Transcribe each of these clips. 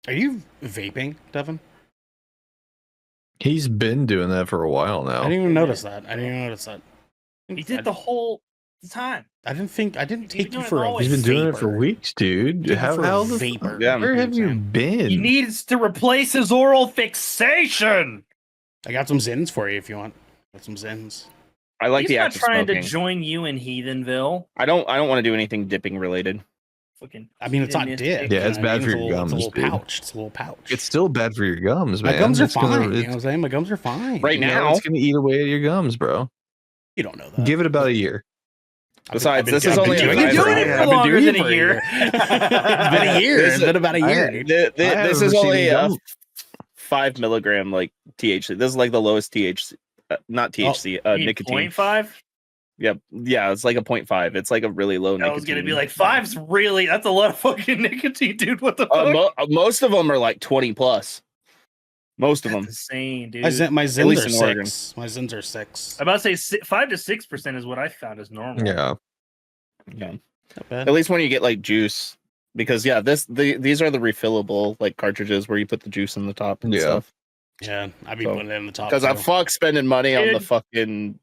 Are you vaping, Devin? He's been doing that for a while I now. didn't even notice that. I didn't even notice that. He did the whole time. I didn't take been you doing for it a always. He's been doing it for vapor. weeks, dude. Took you How for a how the vapor. Yeah, where have you been? He needs to replace his oral fixation. I got some Zins for you if you want. Got some Zins. I like He's the not act of trying smoking. to join you in Heathenville. I don't want to do anything dipping related. Fucking I mean, it's not heathenistic. dip. Yeah, it's you know what I bad mean? for your It's a gums, little dude. pouch. It's a little pouch. It's still bad for your gums, man. My gums are It's gonna- fine. You know what I'm saying? My gums are fine. Right you know, now, it's gonna eat away at your gums, bro. You don't know that. Give it about a year. Besides, this is I've only been a doing it five- for I've been doing it for I've been longer doing than it a for year. It's been a year. It's been about a year. This is haven't only seen a gum. 5 milligram like THC. This is like the lowest THC, not THC, nicotine. 0.5? Yeah, it's like a 0.5. It's like a really low I nicotine. was gonna be like, 5's really, that's a lot of fucking nicotine, dude. What the fuck? Most of them are like 20 plus. Most of them. That's insane, dude. My Zins least are in Oregon. 6. My Zins are 6. I'm about to say 5 to 6% is what I found is normal. Yeah. Yeah. Not bad. At least when you get like juice, because these are the refillable like cartridges where you put the juice in the top and Yeah. stuff. Yeah, I'd be So, putting it in the top. Because I too. fuck spending money on the Dude. fucking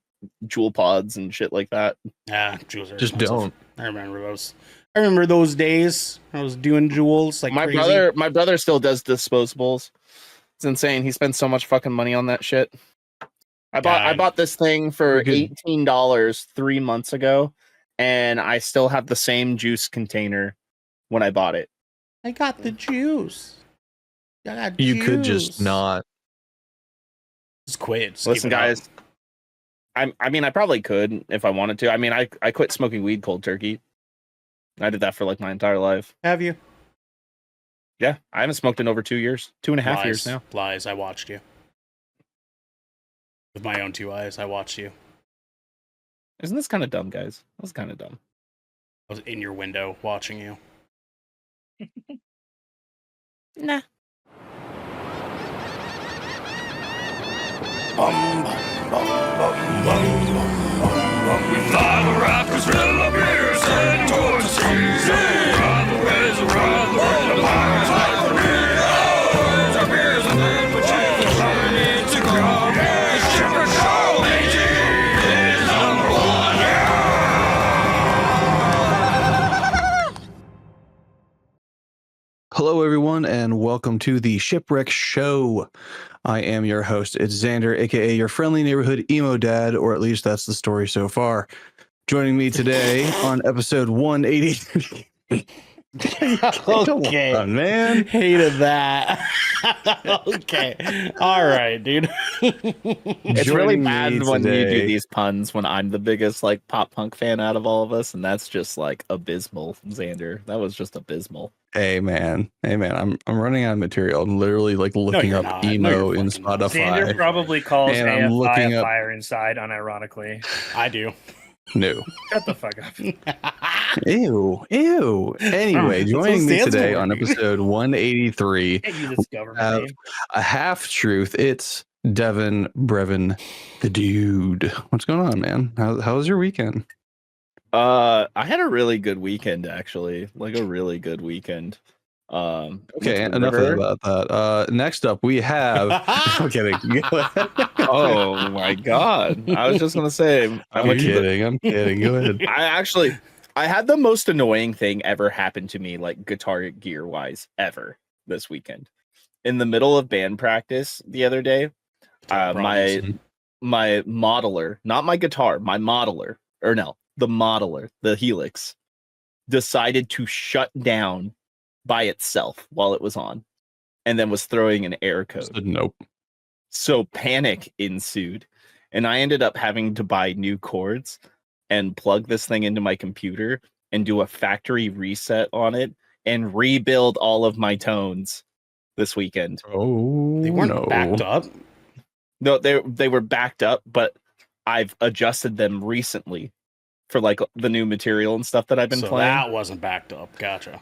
jewel pods and shit like that. Yeah, jewels are Just expensive. don't. I remember those. I remember those days. I was doing jewels like my crazy. my brother still does disposables. It's insane. He spends so much fucking money on that shit. I bought this thing for $18 3 months ago, and I still have the same juice container when I bought it. I got the juice. I got You could juice. just not. Just quit. Just Listen, give it up. guys. I mean, I probably could if I wanted to. I mean, I quit smoking weed cold turkey. I did that for like my entire life. Have you? Yeah, I haven't smoked in over 2 years, 2.5 Lies. years now. Lies. I watched you. With my own 2 eyes, I watched you. Isn't this kind of dumb, guys? That's kind of dumb. I was in your window watching you. Nah. Hello, everyone, and welcome to the Shipwreck Show. I am your host. It's Xander, aka your friendly neighborhood emo dad, or at least that's the story so far. Joining me today on episode 183. Okay. Come on, man. Hated that. Okay. All right, dude. It's really Joining bad me when you do today- these puns when I'm the biggest like pop punk fan out of all of us, and that's just like abysmal, Xander. That was just abysmal. Hey, man. I'm running out of material. I'm literally like looking you're up not. No, emo you're in fucking not. Xander Spotify. probably calls And I'm AFI looking a up- fire inside, unironically. I do. No. Shut the fuck up. Ew. Anyway, That's what joining it me stands today for, on dude. episode 183, Can't use this government have name. a half truth. It's Devin Brevin, the dude. What's going on, man? How was your weekend? I had a really good weekend actually, like a really good weekend. Okay, went to the enough river. about that. Next up, we have. I'm kidding. Oh my god! I was just gonna say, I I'm went to the- kidding. I'm kidding. Go ahead. I had the most annoying thing ever happen to me, like guitar gear wise, ever this weekend. In the middle of band practice the other day, my modeler, not my guitar, my modeler, Ernell, the modeler, the Helix, decided to shut down by itself while it was on, and then was throwing an error code. Said nope. So panic ensued, and I ended up having to buy new cords and plug this thing into my computer and do a factory reset on it and rebuild all of my tones this weekend. Oh, They weren't no. backed up. No, they were backed up, but I've adjusted them recently for like the new material and stuff that I've been So playing. that wasn't backed up. Gotcha.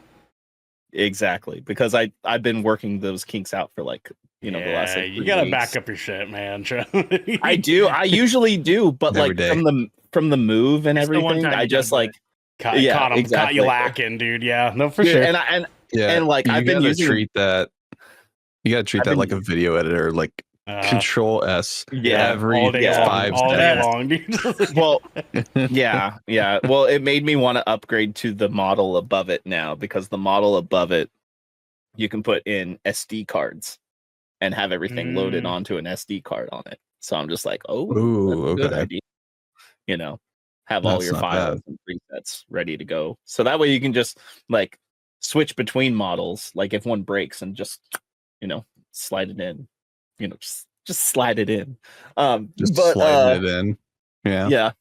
Exactly, because I've been working those kinks out for like the last. Like, you 3 gotta weeks. back up your shit, man. I do. I usually do, but Every like day. from the move and It's the one everything, time I you just don't do like it. Yeah, caught you exactly. lacking, dude. Yeah, no, for Dude, sure. and Yeah, and like you I've been gotta using treat that You gotta treat that like a video editor, like Control S. Yeah, every all day long, 5 all day seconds. long, dude. Well, yeah. Well, it made me want to upgrade to the model above it now, because the model above it, you can put in SD cards and have everything loaded onto an SD card on it. So I'm just like, oh, Ooh, that's a good okay. idea. You know, have all That's your not files and presets ready to go. So that way you can just like switch between models. Like if one breaks, and just, slide it in. Just slide it in. Just but sliding it in. Yeah. yeah.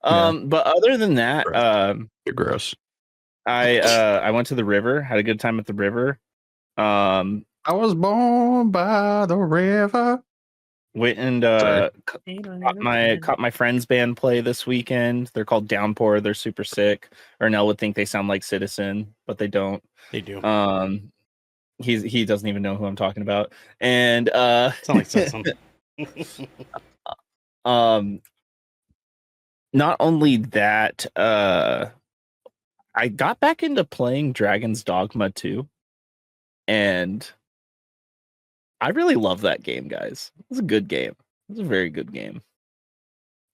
But other than that, You're gross. I went to the river, had a good time at the river. I was born by the river. Went and caught my friend's band play this weekend. They're called Downpour. They're super sick. Ernell would think they sound like Citizen, but they don't. They do. He doesn't even know who I'm talking about. And Sound like Citizen. not only that, I got back into playing Dragon's Dogma 2, and I really love that game, guys. It's a good game. It's a very good game.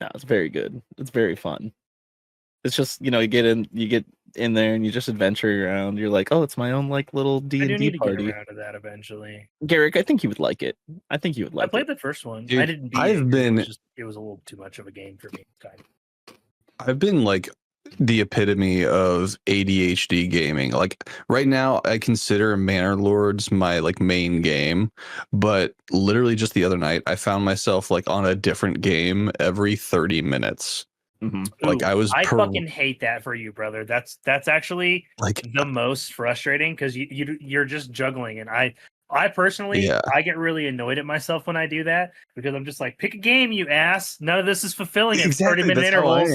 Yeah, it's very good. It's very fun. It's just, you get in there and you just adventure around. You're like, oh, it's my own like little D&D party. Get around to that eventually. Garrick, I think you would like it. I think you would like it. I played the first one. Dude, I didn't beat it. It was a little too much of a game for me. Kind of. I've been like the epitome of ADHD gaming. Like right now, I consider Manor Lords my like main game, but literally just the other night, I found myself like on a different game every 30 minutes. Mm-hmm. Like I fucking hate that for you, brother. That's actually like the most frustrating, because you're just juggling, and I personally I get really annoyed at myself when I do that, because I'm just like, pick a game, you ass. None of this is fulfilling in 30-minute intervals.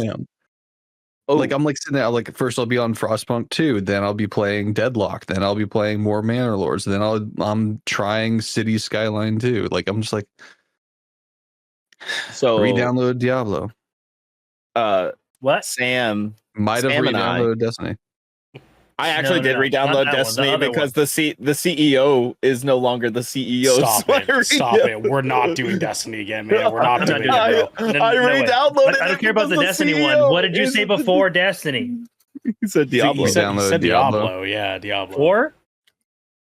Oh. Like I'm like sitting there, like first I'll be on Frostpunk 2, then I'll be playing Deadlock, then I'll be playing more Manor Lords, then I'm trying City Skyline 2. Like I'm just like, so re-download Diablo. What? Sam might have re-downloaded Destiny. I actually did re-download Destiny because the CEO is no longer the CEO. Stop it. We're not doing Destiny again, man. We're not doing it, bro. I re-downloaded. I don't care about the Destiny one. What did you say before Destiny? He said Diablo. You said Diablo. Yeah, Diablo. 4?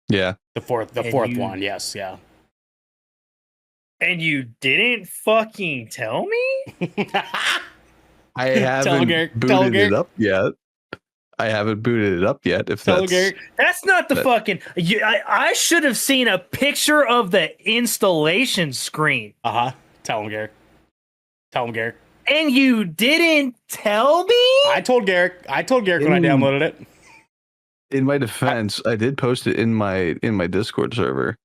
Yeah. The fourth one, yes, yeah. And you didn't fucking tell me? I haven't booted it up yet. If that's not the fucking. I should have seen a picture of the installation screen. Tell him, Garrick. And you didn't tell me? I told Garrick when I downloaded it. In my defense, I did post it in my Discord server.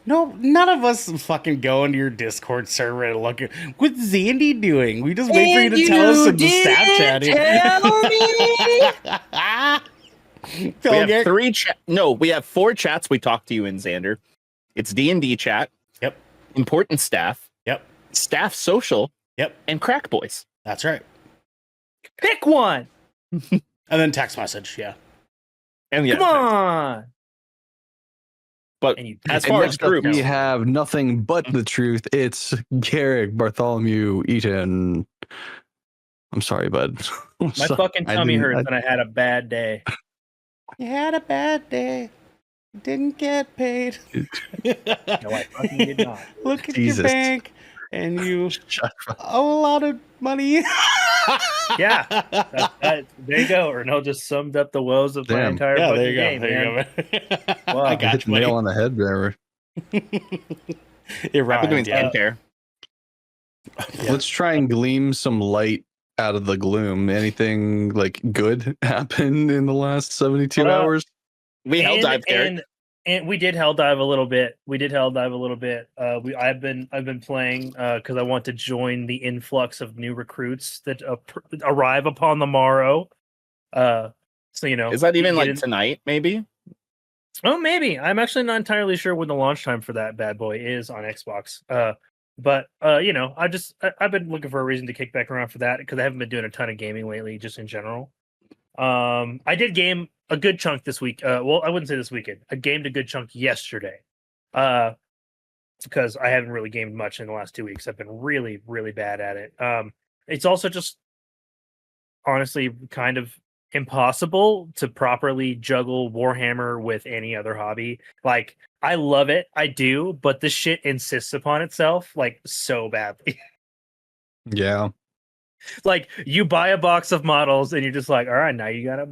No, none of us fucking go into your Discord server and look at what's Xandy doing. We just wait for you to tell us in the Snapchat. We have 3 we have 4 chats we talk to you in, Xander. It's D&D chat. Yep. Important staff. Yep. Staff social. Yep. And Crack Boys. That's right. Pick one. And then text message, yeah. And come on. But as far as groups, we have nothing but the truth. It's Garrick, Bartholomew, Eaton. I'm sorry, bud. My fucking tummy hurts and I had a bad day. You had a bad day. Didn't get paid. No, I fucking did not. Look at your bank and you owe a lot of money. Yeah. There you go. Ernell just summed up the woes of my entire fucking game. There you go. Wow. I got the nail on the head there. It rhymed. Doing skincare. Let's try and gleam some light out of the gloom. Anything like good happened in the last 72 hours? We hell dive, Garrick. And we did hell dive a little bit. I've been playing because I want to join the influx of new recruits that arrive upon the morrow. So is that even like tonight? Maybe. Oh, maybe. I'm actually not entirely sure when the launch time for that bad boy is on Xbox. But I've been looking for a reason to kick back around for that, because I haven't been doing a ton of gaming lately, just in general. I did game a good chunk this week. Well, I wouldn't say this weekend. I gamed a good chunk yesterday. because I haven't really gamed much in the last 2 weeks. I've been really, really bad at it. It's also just honestly kind of impossible to properly juggle Warhammer with any other hobby. Like, I love it, I do, but this shit insists upon itself like so badly. Yeah. Like, you buy a box of models and you're just like, all right, now you gotta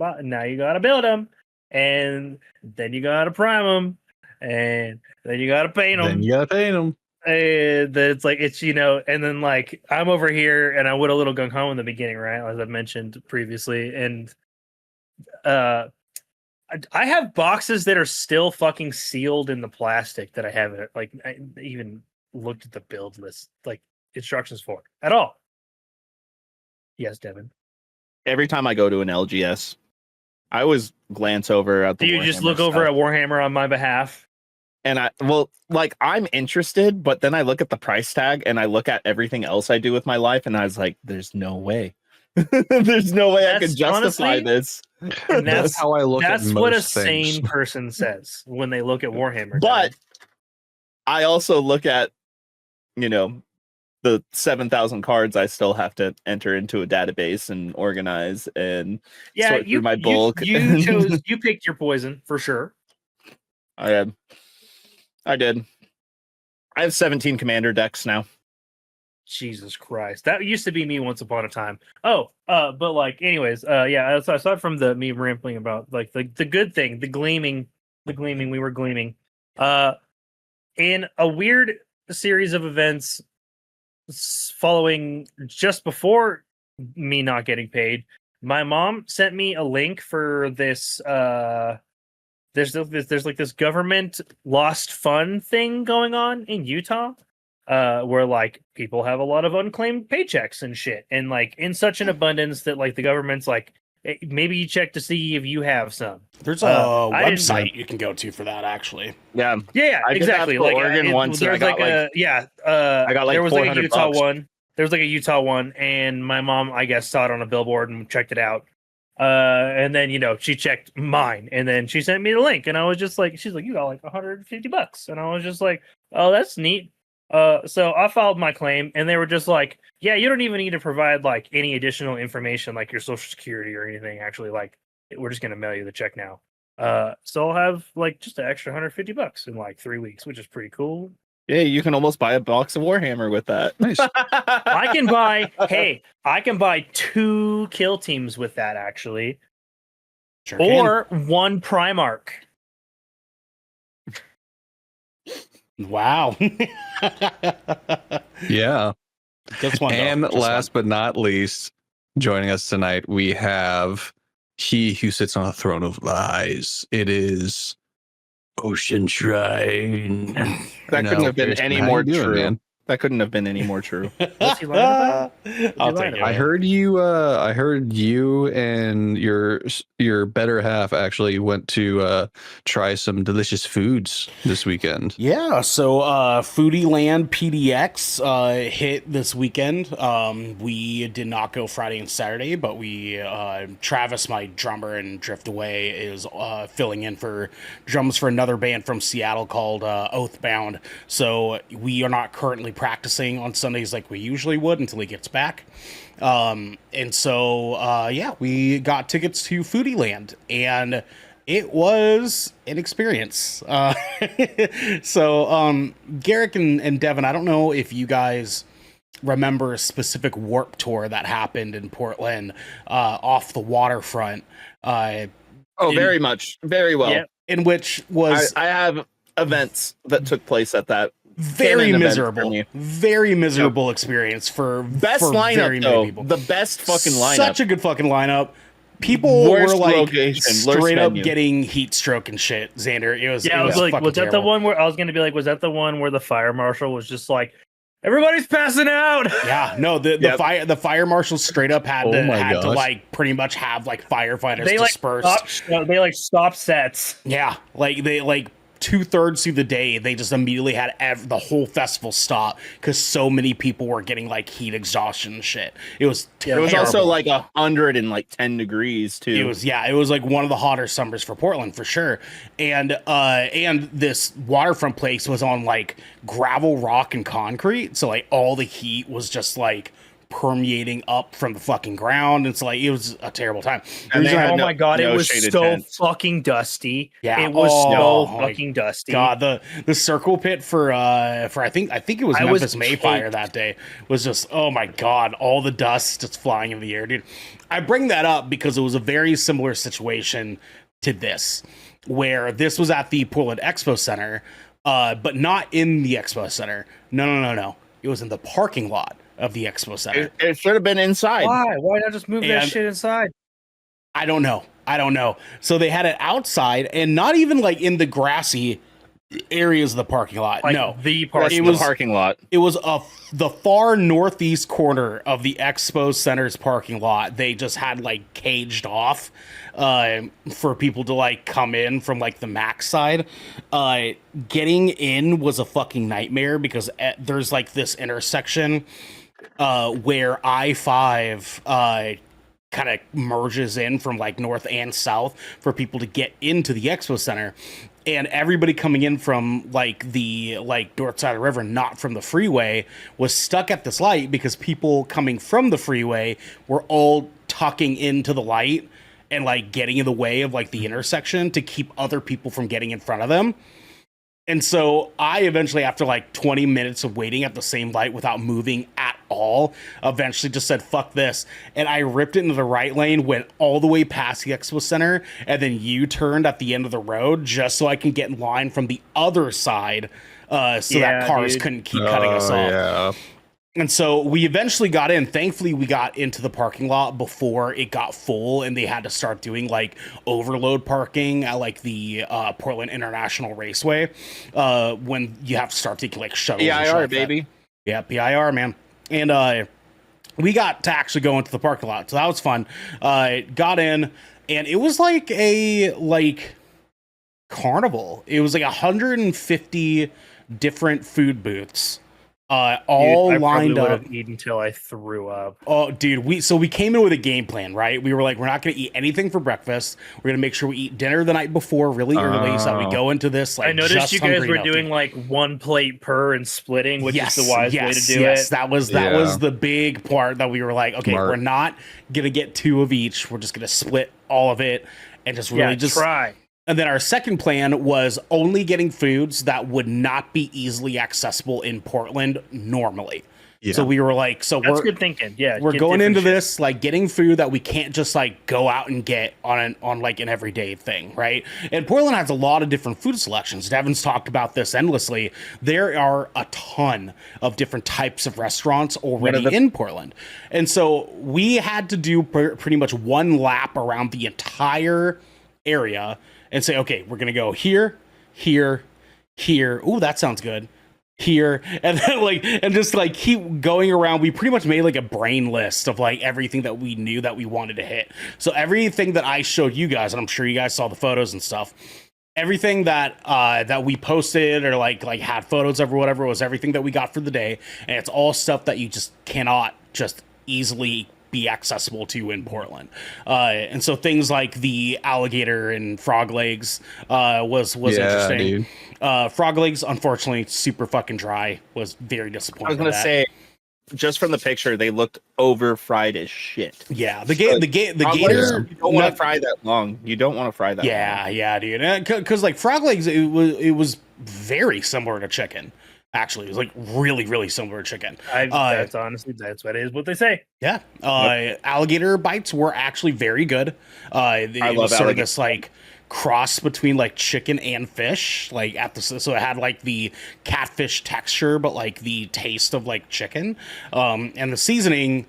build them, and then you gotta prime them, and then you gotta paint them. Then you gotta paint them. And then it's like, it's, and then like I'm over here and I went a little gung ho in the beginning, right? As I mentioned previously. And I have boxes that are still fucking sealed in the plastic that I haven't I even looked at the build list, like instructions for at all. Yes, Devin. Every time I go to an LGS, I always glance over at the Do you just Warhammer look over stuff. at Warhammer on my behalf? And I'm interested, but then I look at the price tag and I look at everything else I do with my life, and I was like, "There's no way, there's no way I could justify honestly, this." That's how I look at That's what a most things. sane person says when they look at Warhammer. But Devin. I also look at, the 7,000 cards I still have to enter into a database and organize and sort through my bulk. You picked your poison for sure. I did. I have 17 commander decks now. Jesus Christ. That used to be me once upon a time. But like, anyways, yeah, aside from me rambling about like the good thing, the gleaming, we were gleaming. In a weird series of events following just before me not getting paid, my mom sent me a link for this there's like this government lost fund thing going on in Utah, where like people have a lot of unclaimed paychecks and shit, and like in such an abundance that like the government's like, hey, maybe you check to see if you have some. There's a website you can go to for that, actually. Yeah, exactly. Like Oregon once, there's I got there was like a Utah bucks. one. There was like a Utah one, and my mom, I guess, saw it on a billboard and checked it out. And then she checked mine, and then she sent me the link, and I was just like, she's like, you got like $150, and I was just like, oh, that's neat. So I filed my claim, and they were just like, yeah, you don't even need to provide like any additional information like your social security or anything. Actually, like, we're just gonna mail you the check now. So I'll have like just an extra $150 in like 3 weeks, which is pretty cool. Yeah, you can almost buy a box of Warhammer with that. Nice. I can buy 2 kill teams with that, actually. Sure Or 1 Primarch. Wow. Yeah. Just one. And last but not least, joining us tonight, we have he who sits on a throne of lies. It is Ocean Shrine. That couldn't have been any more true. Man? That couldn't have been any more true. What's he lying about? I'll take it. I heard you. I heard you and your better half actually went to try some delicious foods this weekend. Yeah, so Foodieland PDX hit this weekend. We did not go Friday and Saturday, but we Travis, my drummer and Drift Away, is filling in for drums for another band from Seattle called Oathbound. So we are not currently practicing on Sundays like we usually would until he gets back. And so yeah, we got tickets to Foodieland, and it was an experience. So Garrick and Devin, I don't know if you guys remember a specific Warp Tour that happened in Portland off the waterfront. Very much. Very well. Yep. In which was... I have events that took place at that. Very miserable experience for best lineup, very though. many people. The best fucking lineup. Such a good fucking lineup. People Worst were like location, straight up venue. getting heat stroke and shit. Xander, it was like, was that terrible. the one where I was gonna be like, was that the one where the fire marshal was just like, everybody's passing out? Yeah, no, the fire marshal straight up had to like pretty much have like firefighters dispersed. They stopped sets. Yeah, like they like 2/3 through the day, they just immediately had the whole festival stop because so many people were getting like heat exhaustion and shit. It was terrible. It was also like 110 degrees too. It was like one of the hotter summers for Portland for sure. And this waterfront place was on like gravel, rock, and concrete, so like all the heat was just like permeating up from the fucking ground. It's like it was a terrible time. And oh my god, it was so fucking dusty. Yeah, it was so fucking dusty. God, the circle pit for I think it was Memphis Mayfire that day was just, oh my god, all the dust just flying in the air, dude. I bring that up because it was a very similar situation to this, where this was at the Portland Expo Center, but not in the Expo Center. No. It was in the parking lot of the Expo Center. It should have been inside. Why not just move that shit inside? I don't know. So they had it outside, and not even like in the grassy areas of the parking lot. Like no, the parking lot. It was the far northeast corner of the Expo Center's parking lot. They just had like caged off for people to like come in from like the Max side. Getting in was a fucking nightmare because there's like this intersection where I-5 kind of merges in from like north and south for people to get into the Expo Center, and everybody coming in from like the north side of the river, not from the freeway, was stuck at this light because people coming from the freeway were all tucking into the light and like getting in the way of like the intersection to keep other people from getting in front of them. And so I eventually, after like 20 minutes of waiting at the same light without moving at all, eventually just said, fuck this. And I ripped it into the right lane, went all the way past the Expo Center, and then U-turned at the end of the road just so I can get in line from the other side that cars couldn't keep cutting us off. Yeah. And so we eventually got in. Thankfully, we got into the parking lot before it got full, and they had to start doing like overload parking at like the Portland International Raceway when you have to start taking like shuttles. PIR, baby. Yeah, PIR, man. And we got to actually go into the parking lot, so that was fun. Got in, and it was like a carnival. It was like 150 different food booths. All lined up. Would have eaten until I threw up. Oh, dude, we came in with a game plan, right? We were like, we're not going to eat anything for breakfast. We're going to make sure we eat dinner the night before really early, so that we go into this like. I noticed you guys were doing like one plate per and splitting, which is the wise way to do it. That was the big part that we were like, okay, we're not going to get 2 of each. We're just going to split all of it and just really just try. And then our second plan was only getting foods that would not be easily accessible in Portland normally. Yeah. So we were like, that's good thinking. Yeah, we're going into this like getting food that we can't just like go out and get on like an everyday thing, right? And Portland has a lot of different food selections. Devin's talked about this endlessly. There are a ton of different types of restaurants already in Portland, and so we had to do pretty much one lap around the entire area and say, okay, we're going to go here, here, here. Ooh, that sounds good. Here. And then just keep going around. We pretty much made like a brain list of like everything that we knew that we wanted to hit. So everything that I showed you guys, and I'm sure you guys saw the photos and stuff, everything that we posted or like had photos of or whatever was everything that we got for the day. And it's all stuff that you just cannot just easily be accessible to in Portland, and so things like the alligator and frog legs was interesting. Frog legs, unfortunately, super fucking dry. Was very disappointing. I was gonna say, just from the picture, they looked over fried as shit. Yeah, the gator. You don't want to fry that long. You don't want to fry that. Yeah, dude. Because like frog legs, it was very similar to chicken. Actually, it was like really, really similar to chicken. That's what it is. What they say. Yeah. Alligator bites were actually very good. I love sort of this like cross between like chicken and fish. So it had like the catfish texture, but like the taste of like chicken. And the seasoning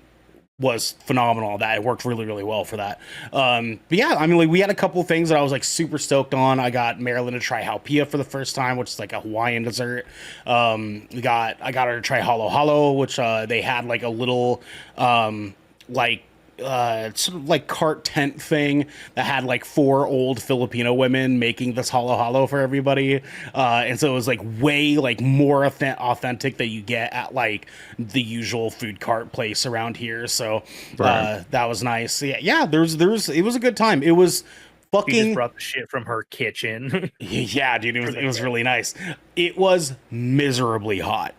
was phenomenal. That it worked really, really well for that. But yeah, I mean, like we had a couple of things that I was like super stoked on. I got Marilyn to try halpia for the first time, which is like a Hawaiian dessert. I got her to try halo halo, which they had like a little like sort of like cart tent thing that had like 4 old Filipino women making this halo halo for everybody, and so it was like way like more authentic that you get at like the usual food cart place around here. So that was nice. Yeah, there was it was a good time. It was fucking. She just brought the shit from her kitchen. Yeah, dude, it was really nice. It was miserably hot.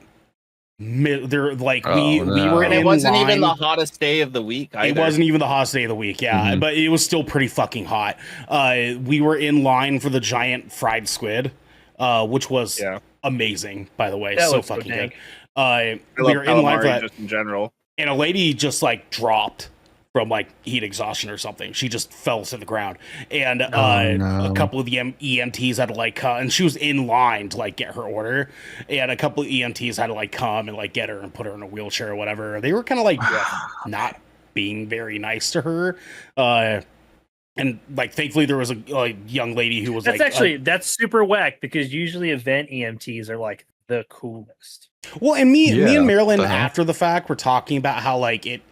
They're like we were, and it wasn't even the hottest day of the week either. It wasn't even the hottest day of the week, yeah, but it was still pretty fucking hot. We were in line for the giant fried squid, which was amazing, by the way. That so fucking good. We were in line for that, just in general, and a lady just like dropped from like heat exhaustion or something. She just fell to the ground, and a couple of the EMTs had to like come, and she was in line to like get her order, and a couple of EMTs had to like come and like get her and put her in a wheelchair or whatever. They were kind of like not being very nice to her, and like thankfully there was a young lady who was that's super whack, because usually event EMTs are like the coolest. Well, and me and Marilyn after the fact were talking about how like it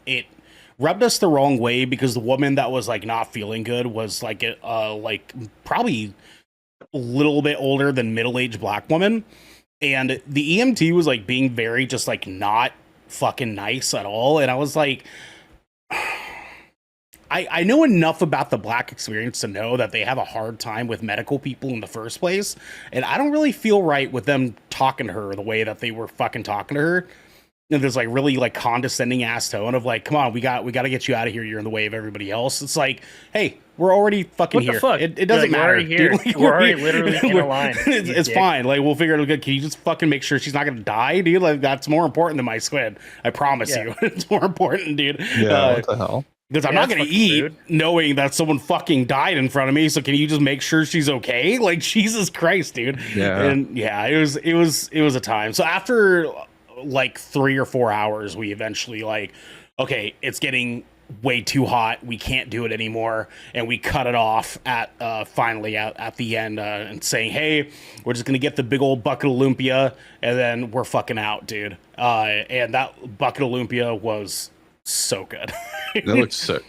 rubbed us the wrong way, because the woman that was like not feeling good was like probably a little bit older than middle-aged black woman, and the EMT was like being very just like not fucking nice at all. And I was like, I know enough about the black experience to know that they have a hard time with medical people in the first place, and I don't really feel right with them talking to her the way that they were fucking talking to her. And there's like really like condescending ass tone of like, come on, we got to get you out of here. You're in the way of everybody else. It's like, hey, we're already fucking here. Fuck? It doesn't matter. Here. Dude, we're already literally in a line. It's fine. Like, we'll figure it out good. Can you just fucking make sure she's not going to die, dude? Like, that's more important than my squid. I promise you. It's more important, dude. Yeah, what the hell? Because I'm not going to eat rude, knowing that someone fucking died in front of me. So can you just make sure she's okay? Like, Jesus Christ, dude. Yeah. And yeah, it was a time. So after like 3 or 4 hours, we eventually like, okay, it's getting way too hot, we can't do it anymore, and we cut it off at finally at the end, and saying, hey, we're just gonna get the big old bucket of lumpia and then we're fucking out, dude. And that bucket of lumpia was so good. It looks so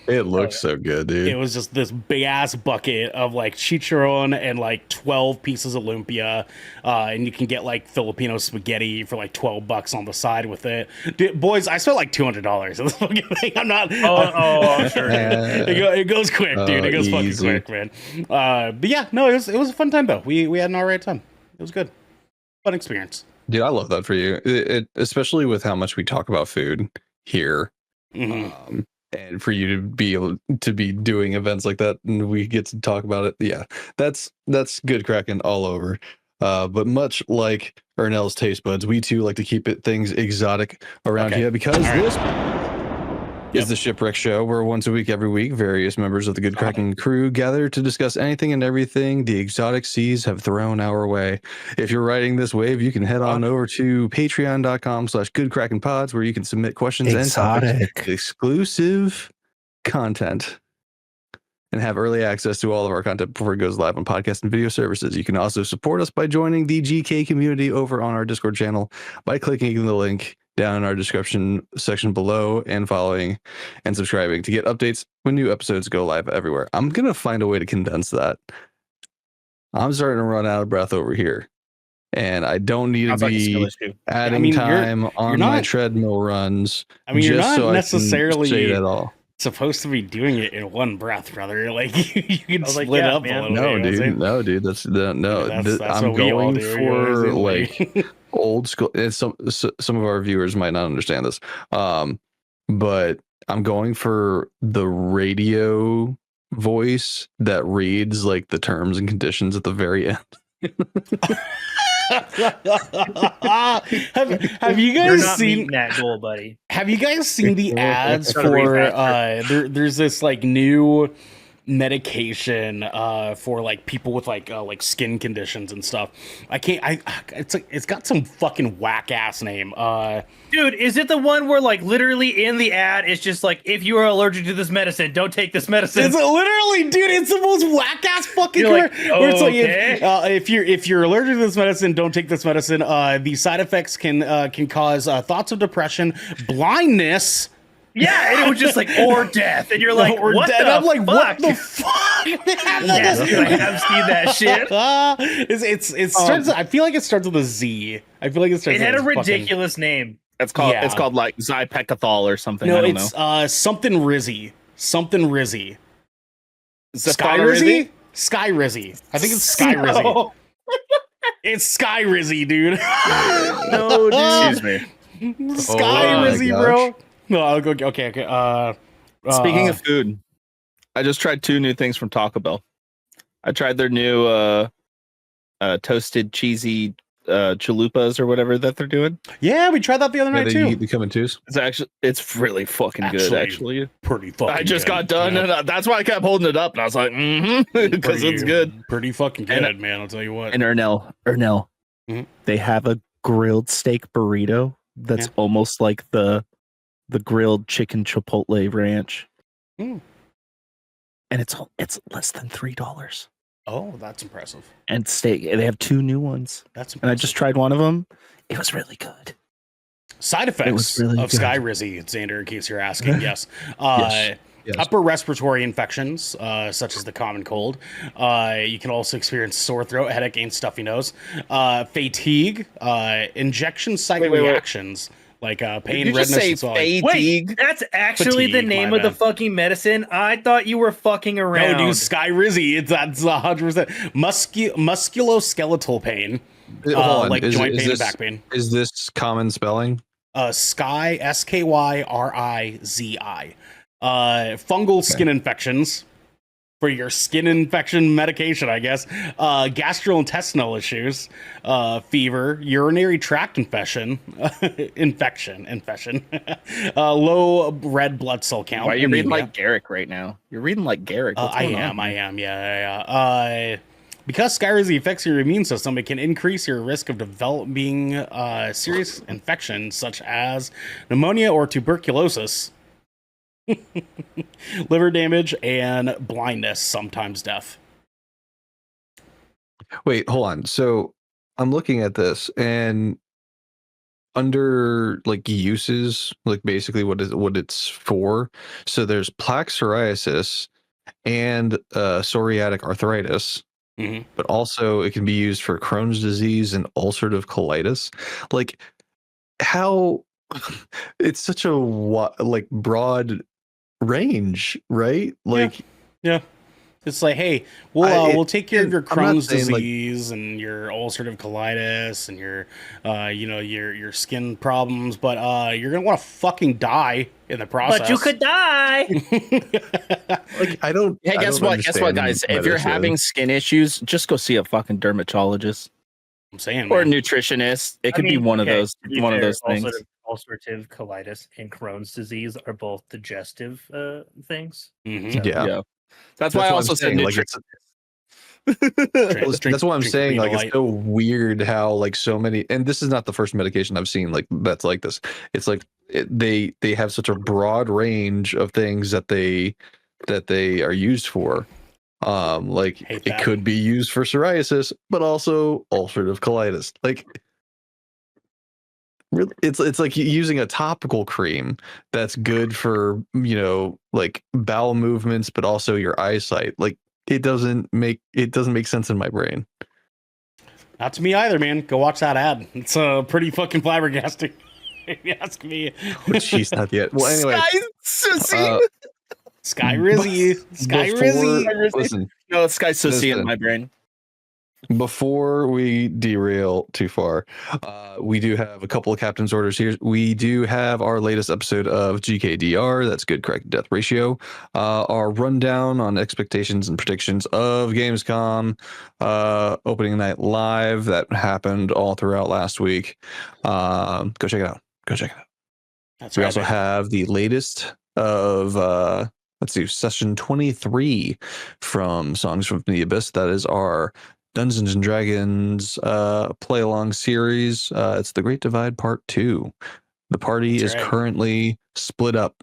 good, dude. It was just this big ass bucket of like chicharron and like 12 pieces of lumpia, and you can get like Filipino spaghetti for like $12 on the side with it. Dude, boys, I spent like $200 on this fucking thing. I'm not. I'm sure. It goes quick, dude. It goes fucking quick, man. But yeah, no, it was a fun time though. We had an alright time. It was good, fun experience. Dude, I love that for you. It especially with how much we talk about food here. Mm-hmm. And for you to be able to be doing events like that, and we get to talk about it, yeah, that's good Kraken all over. But much like Ernell's taste buds, we too like to keep things exotic around here, because this is the Shipwreck Show, where once a week, every week, various members of the Good Kraken crew gather to discuss anything and everything the exotic seas have thrown our way. If you're riding this wave, you can head on over to patreon.com/goodkrakenpods, where you can submit questions and topics, exclusive content, and have early access to all of our content before it goes live on podcast and video services. You can also support us by joining the GK community over on our Discord channel by clicking the link down in our description section below and following and subscribing to get updates when new episodes go live everywhere. I'm going to find a way to condense that. I'm starting to run out of breath over here, and I don't need to be adding time on my treadmill runs. I mean, you're not necessarily say it all. Supposed to be doing it in one breath, brother. Like you can split up a little bit. No, dude, that's I'm going for like old school. And some of our viewers might not understand this, but I'm going for the radio voice that reads like the terms and conditions at the very end. have you guys seen that goal, buddy? Have you guys seen the ads for there's this like new medication for like people with like skin conditions and stuff. It's got some fucking whack ass name. Dude, is it the one where like literally in the ad it's just like, if you are allergic to this medicine, don't take this medicine? It's literally, dude, it's the most whack ass fucking like, where it's like if you're allergic to this medicine, don't take this medicine. The side effects can cause thoughts of depression, blindness, Yeah, and it was just like or death, and you're like, Or what dead. the I'm like, fuck? what the fuck? Yes, dude, I have seen that shit. It starts. I feel like it starts with a Z. I feel like it starts. It had a with ridiculous name. It's called Yeah. it's called like Zypekathol or something. No, I don't it's know. something Rizzy. Something Rizzy. Sky Zathana Rizzy? Sky Rizzy. I think it's Sky Rizzy. No, It's Sky Rizzy, dude. no, dude. Excuse me. Sky Oh my Rizzy, gosh. bro. No, I'll go. Okay. Speaking of food, I just tried 2 new things from Taco Bell. I tried their new toasted cheesy chalupas or whatever that they're doing. yeah, we tried that the other Yeah, night they too. they come in twos. It's really fucking good. Actually, Pretty fucking. I just good. got done, Yeah. and that's why I kept holding it up, and I was like, because it's good. Pretty fucking And- good, man. I'll tell you what. And Ernell, Mhm. they have a grilled steak burrito that's Yeah. almost like the grilled chicken chipotle ranch, Mm. and it's less than $3. Oh, that's impressive. And steak, they have 2 new ones, That's and I impressive. just tried one of them. It was really good. Side was effects really of good. Sky Rizzy, Xander, in case you're asking. Yes. Yes. Upper respiratory infections, such as the common cold. You can also experience sore throat, headache, and stuffy nose. Fatigue, injection site Wait. reactions like Did pain, you just redness, say and swelling. Wait, fatigue? that's actually the Fatigue, name my of the bad. fucking medicine. I thought you were fucking around. No, dude, Sky Rizzy. That's 100% musculoskeletal pain, Hold on. like Is- joint is pain this- and back pain. Is this common spelling? Sky SKYRIZI. Fungal skin infections for your skin infection medication, I guess. Gastrointestinal issues, fever, urinary tract infection, infection, low red blood cell count. Why are you reading anemia. like Garrick right now? You're reading like Garrick. What's I going am, on? yeah. Because Skyrizi affects your immune system, it can increase your risk of developing serious infections such as pneumonia or tuberculosis, liver damage, and blindness, sometimes death. Wait, hold on. So I'm looking at this, and under like uses, like basically what it's for. So there's plaque psoriasis and psoriatic arthritis, Mhm. but also it can be used for Crohn's disease and ulcerative colitis. Like how it's such a like broad range, right? Like Yeah. It's like, hey, we'll take care of your I'm not Crohn's saying, like- disease and your ulcerative colitis and your, your skin problems, but you're gonna want to fucking die in the process. But you could die. like I don't. Hey, I guess don't what? Guess what, understand guys? If you're medicine. having skin issues, just go see a fucking dermatologist I'm saying, or a man. nutritionist. It could be one of those. to be One of fair, those things. Ulcerative colitis and Crohn's disease are both digestive things. Mhm. Yeah. That's why I what also I'm said saying, like, nutrition. Drink- that's what I'm drink saying. Like, Pedialyte. it's so weird how like so many, and this is not the first medication I've seen like that's like this. It's like they have such a broad range of things that they are used for. Like Hate it that. could be used for psoriasis, but also ulcerative colitis. Like, really, it's like using a topical cream that's good for like bowel movements, but also your eyesight. Like it doesn't make sense in my brain. Not to me either, man. Go watch that ad. It's pretty fucking flabbergasting. If you ask me. Oh, jeez, not yet. Well, anyway, Sky Rizzy. Sky before- Rizzy. Listen, No, it's Sky Sussy in Listen. my brain. before we derail too far, we do have a couple of captain's orders here. We do have our latest episode of GKDR, that's Good Correct Death Ratio, our rundown on expectations and predictions of Gamescom, opening night live that happened all throughout last week. Go check it out. That's We right, also man. have the latest of let's see, session 23 from Songs from the Abyss. That is our Dungeons and Dragons play along series. It's The Great Divide Part 2. The party That's is right. currently split up,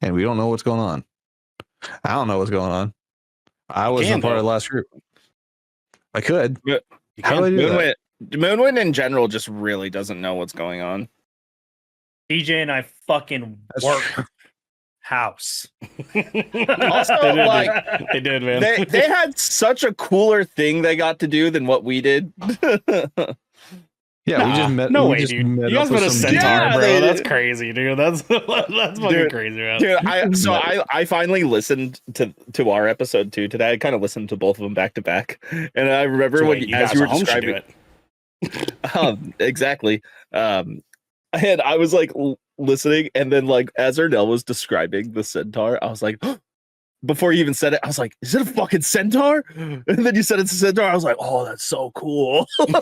and we don't know what's going on. I don't know what's going on. I wasn't can, a part of though. the last group. I could. You How can. do I do that? Moonwind in general just really doesn't know what's going on. DJ and I fucking That's work. true. house. Also, They did, like, they did, man. they had such a cooler thing they got to do than what we did. Yeah, we just met. No we way, just dude. met You up guys with met a some centaur, Yeah, bro. they That's did. crazy, dude. That's fucking Dude, crazy, man. Dude, I finally listened to our episode too today. I kind of listened to both of them back to back, and I remember So when wait, you as guys you were at home should do describing it. exactly, and I was like listening, and then like as Ernell was describing the centaur, I was like. Before you even said it, I was like, "Is it a fucking centaur?" And then you said it's a centaur. I was like, "Oh, that's so cool." Yep.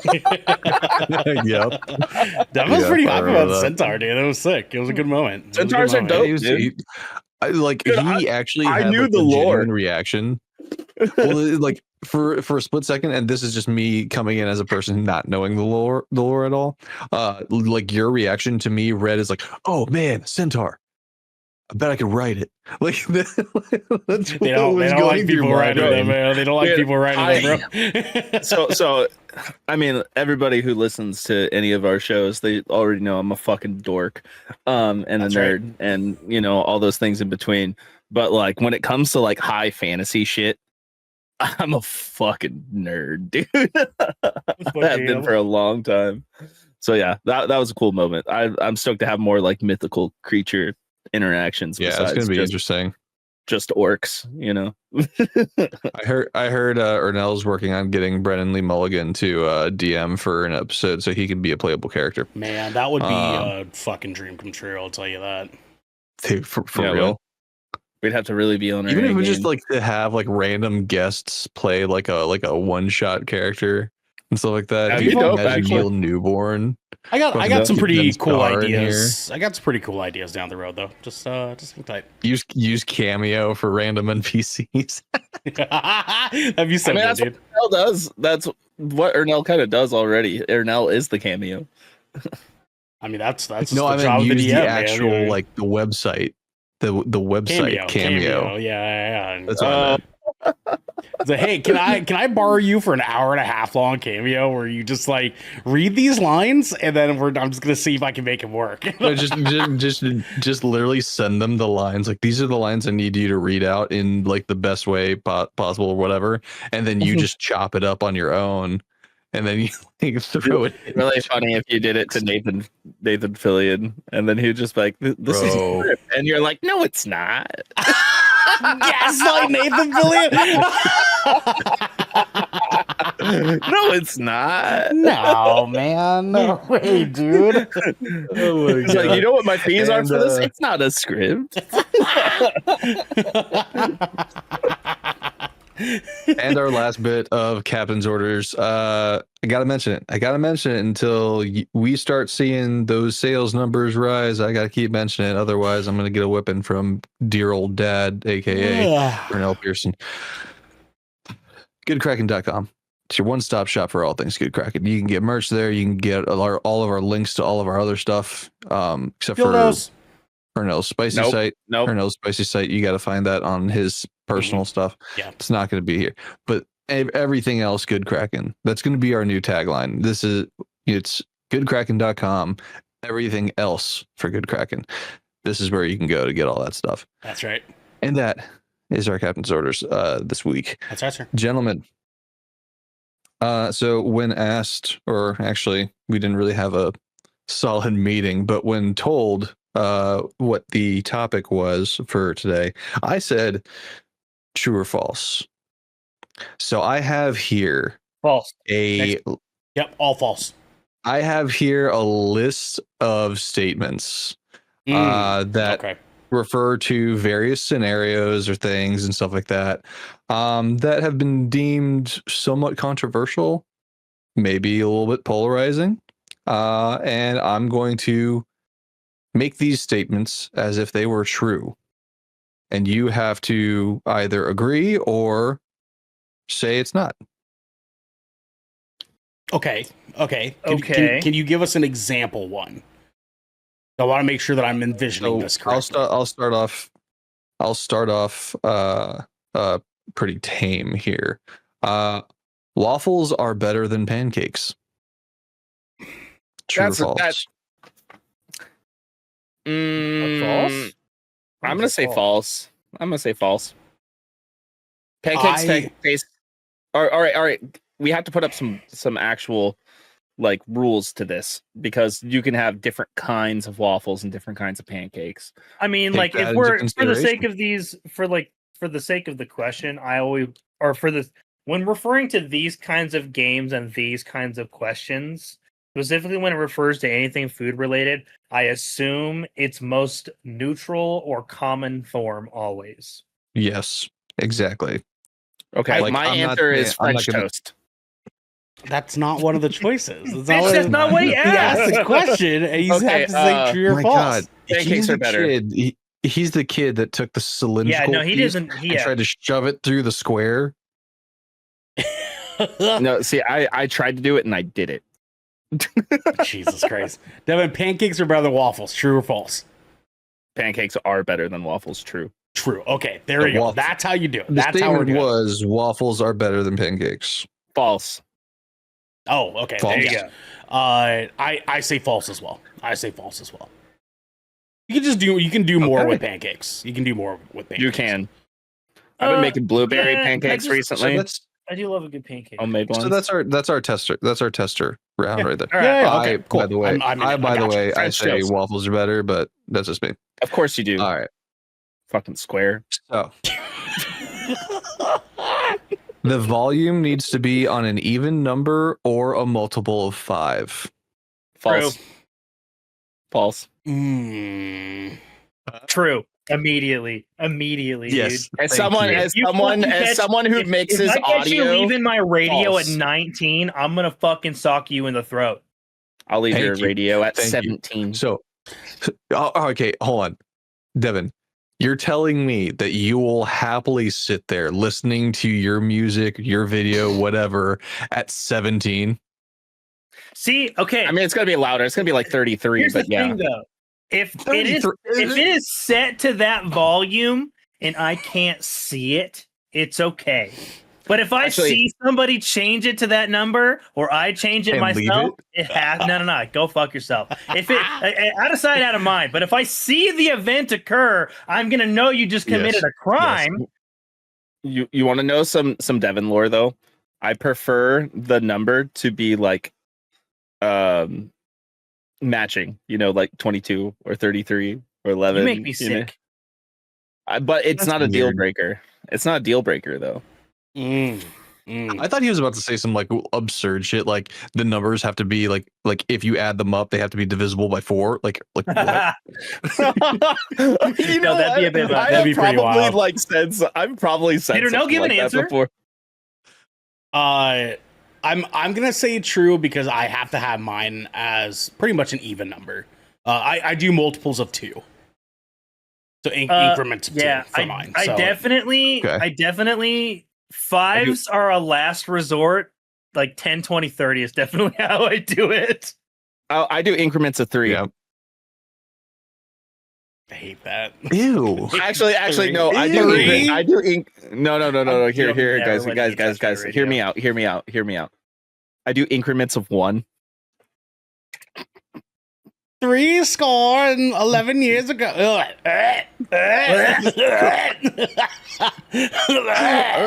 Devin was Yeah, pretty I hype remember about the that. centaur, dude. It was sick. It was a good moment. It was a good Centaurs are moment. dope. He was- dude. he- like Dude, he actually I had knew like the a lore. genuine reaction. Well, like for a split second, and this is just me coming in as a person not knowing the lore at all. Like your reaction to me read as like, "Oh man, centaur! I bet I could write it." Like that's what They don't was like going through people my writing them, brain. man. They don't like Dude, people writing them, bro. So I mean, everybody who listens to any of our shows, they already know I'm a fucking dork, and That's a right. nerd, and you know all those things in between. But like when it comes to like high fantasy shit, I'm a fucking nerd, dude. I have been for a long time. So yeah, that was a cool moment. I'm stoked to have more like mythical creature interactions. Yeah, it's besides gonna be just, interesting. just orcs, you know. I heard Ernell's working on getting Brennan Lee Mulligan to DM for an episode so he can be a playable character. Man, that would be a fucking dream come true. I'll tell you that. Dude, for Yeah, real. We'd have to really be on our Even if A we just game. like to have like random guests play like a one shot character and stuff like that. That'd If be you dope, imagine actually. Neil Newborn. I got Fucking some pretty Vince cool Carr in ideas. I got some pretty cool ideas down the road though. Just hang tight. Use Cameo for random NPCs. Have you said that's that, dude? what Ernell does. That's what Ernell kind of does already. Ernell is the cameo. I mean, that's No, the I job mean of the use DM, the man. actual You know? like the website. The website Cameo. Yeah. That's what I meant. So, hey, can I borrow you for an hour and a half long cameo where you just like read these lines and then I'm just gonna see if I can make it work. No, just literally send them the lines. Like these are the lines I need you to read out in like the best way possible or whatever, and then you just chop it up on your own, and then you like, throw it. It's really funny if you did it to Nathan Fillion, and then he'd just be like, "This is Bro. a script," and you're like, "No, it's not." Gaslight Nathan Fillion. No, it's not. No, man, no way, dude. Oh my He's like, "You know what my fees are And, for this? It's not a script." And our last bit of captain's orders. I gotta mention it. Until we start seeing those sales numbers rise. I gotta keep mentioning it. Otherwise, I'm gonna get a whipping from dear old dad, aka Ernell Pearson. GoodKraken.com. It's your one-stop shop for all things Good Kraken. You can get merch there. You can get all of our links to all of our other stuff, except for Ernell's spicy site. Nope. Ernell's spicy site. You got to find that on his personal stuff. Yeah. It's not going to be here. But everything else, Good Kraken. That's going to be our new tagline. It's goodkraken.com. Everything else for Good Kraken. This is where you can go to get all that stuff. That's right. And that is our captain's orders this week. That's right, sir. Gentlemen. So when asked, or actually we didn't really have a solid meeting, but when told what the topic was for today, I said true or false. So I have here False. Yep, all false. I have here a list of statements that Okay. refer to various scenarios or things and stuff like that that have been deemed somewhat controversial, maybe a little bit polarizing. And I'm going to make these statements as if they were true. And you have to either agree or say it's not. Okay. Okay. Can you give us an example one? I want to make sure that I'm envisioning this correctly. I'll start off pretty tame here. Waffles are better than pancakes. True or false? False? I'm gonna say false. I'm gonna say false. Pancakes taste. All right. We have to put up some actual like rules to this because you can have different kinds of waffles and different kinds of pancakes. I mean, Take like that if into we're for the sake consideration. of these, for the sake of the question, I always or for this when referring to these kinds of games and these kinds of questions, specifically when it refers to anything food related, I assume it's most neutral or common form always. Yes, exactly. Okay, Like, my I'm not answer saying- is I'm not French gonna- toast. That's not one of the choices. Bitch, that's not what he He asked asked. the question, and you Okay, have to say true or My false. God, Pancakes he's are the better. kid. He's the kid that took the cylindrical Yeah, no, he piece doesn't. and Yeah, tried to shove it through the square. No, see, I tried to do it and I did it. Jesus Christ. Devin, pancakes are better than waffles. True or false? Pancakes are better than waffles. True. True. Okay, there The you go. waffle- That's how you do it. The That's how we're statement doing it. was waffles are better than pancakes. False. Oh, okay. False. There you Yeah. go. I say false as well. You can do more Okay. with pancakes. You can do more with pancakes. You can. I've been making blueberry yeah, pancakes I just- recently. I do love a good pancake. Homemade ones. So that's our tester. That's our tester round Yeah. right there. All right. Yeah, okay, cool. By the way, I'm in it. by the gotcha. way, I French say toast. waffles are better, but that's just me. Of course you do. All right. Fucking square. So the volume needs to be on an even number or a multiple of 5. False. False. True. Immediately, Yes. dude. As Thank someone, you. as You someone, fucking as catch- someone who if mixes I catch you audio, leaving my radio false. at 19, I'm gonna fucking sock you in the throat. I'll leave Thank your you. radio at Thank you. 17. So, okay, hold on, Devin. You're telling me that you will happily sit there listening to your music, your video, whatever, at 17? See, okay. I mean, it's gonna be louder. It's gonna be like 33, Here's but the yeah. thing, though. If it 33 is set to that volume and I can't see it, it's okay. But if I Actually- see somebody change it to that number, or I change it And leave myself, it has no. Go fuck yourself. If it out of sight, out of mind. But if I see the event occur, I'm gonna know you just committed Yes. a crime. You want to know some Devin lore though? I prefer the number to be like matching, like 22 or 33 or 11. You make me know? sick. But it's That's not a deal weird. breaker. It's not a deal breaker though. I thought he was about to say some like absurd shit, like the numbers have to be like if you add them up, they have to be divisible by 4. Like what? You know, that'd be a bit- I that'd have be pretty probably wild. like said. I've probably said. Did Ernell something give an like that answer? before. I'm gonna say true because I have to have mine as pretty much an even number. I do multiples of 2, so increments of 2 for mine. I So, definitely 5s are a last resort. Like 10, 20, 30 is definitely how I do it. I do increments of 3. Yeah. I hate that. Ew. Actually, no. I do. Three? No. Here, never guys. letting you touch my Hear me radio. out. Hear me out. I do increments of 1. 11 years ago.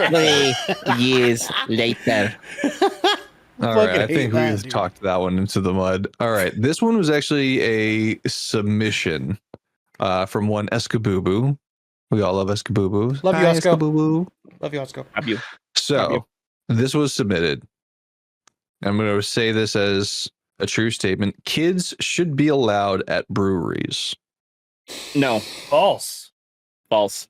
3 years later. All Fucking right, I hate think we that, just dude. talked that one into the mud. All right, this one was actually a submission from one Escabooboo. We all love Escabooboo. Love you, Hi, Esco. Escabooboo. Love you, Oscar. Have you? Love So you. this was submitted. I'm going to say this as a true statement. Kids should be allowed at breweries. No. False. False.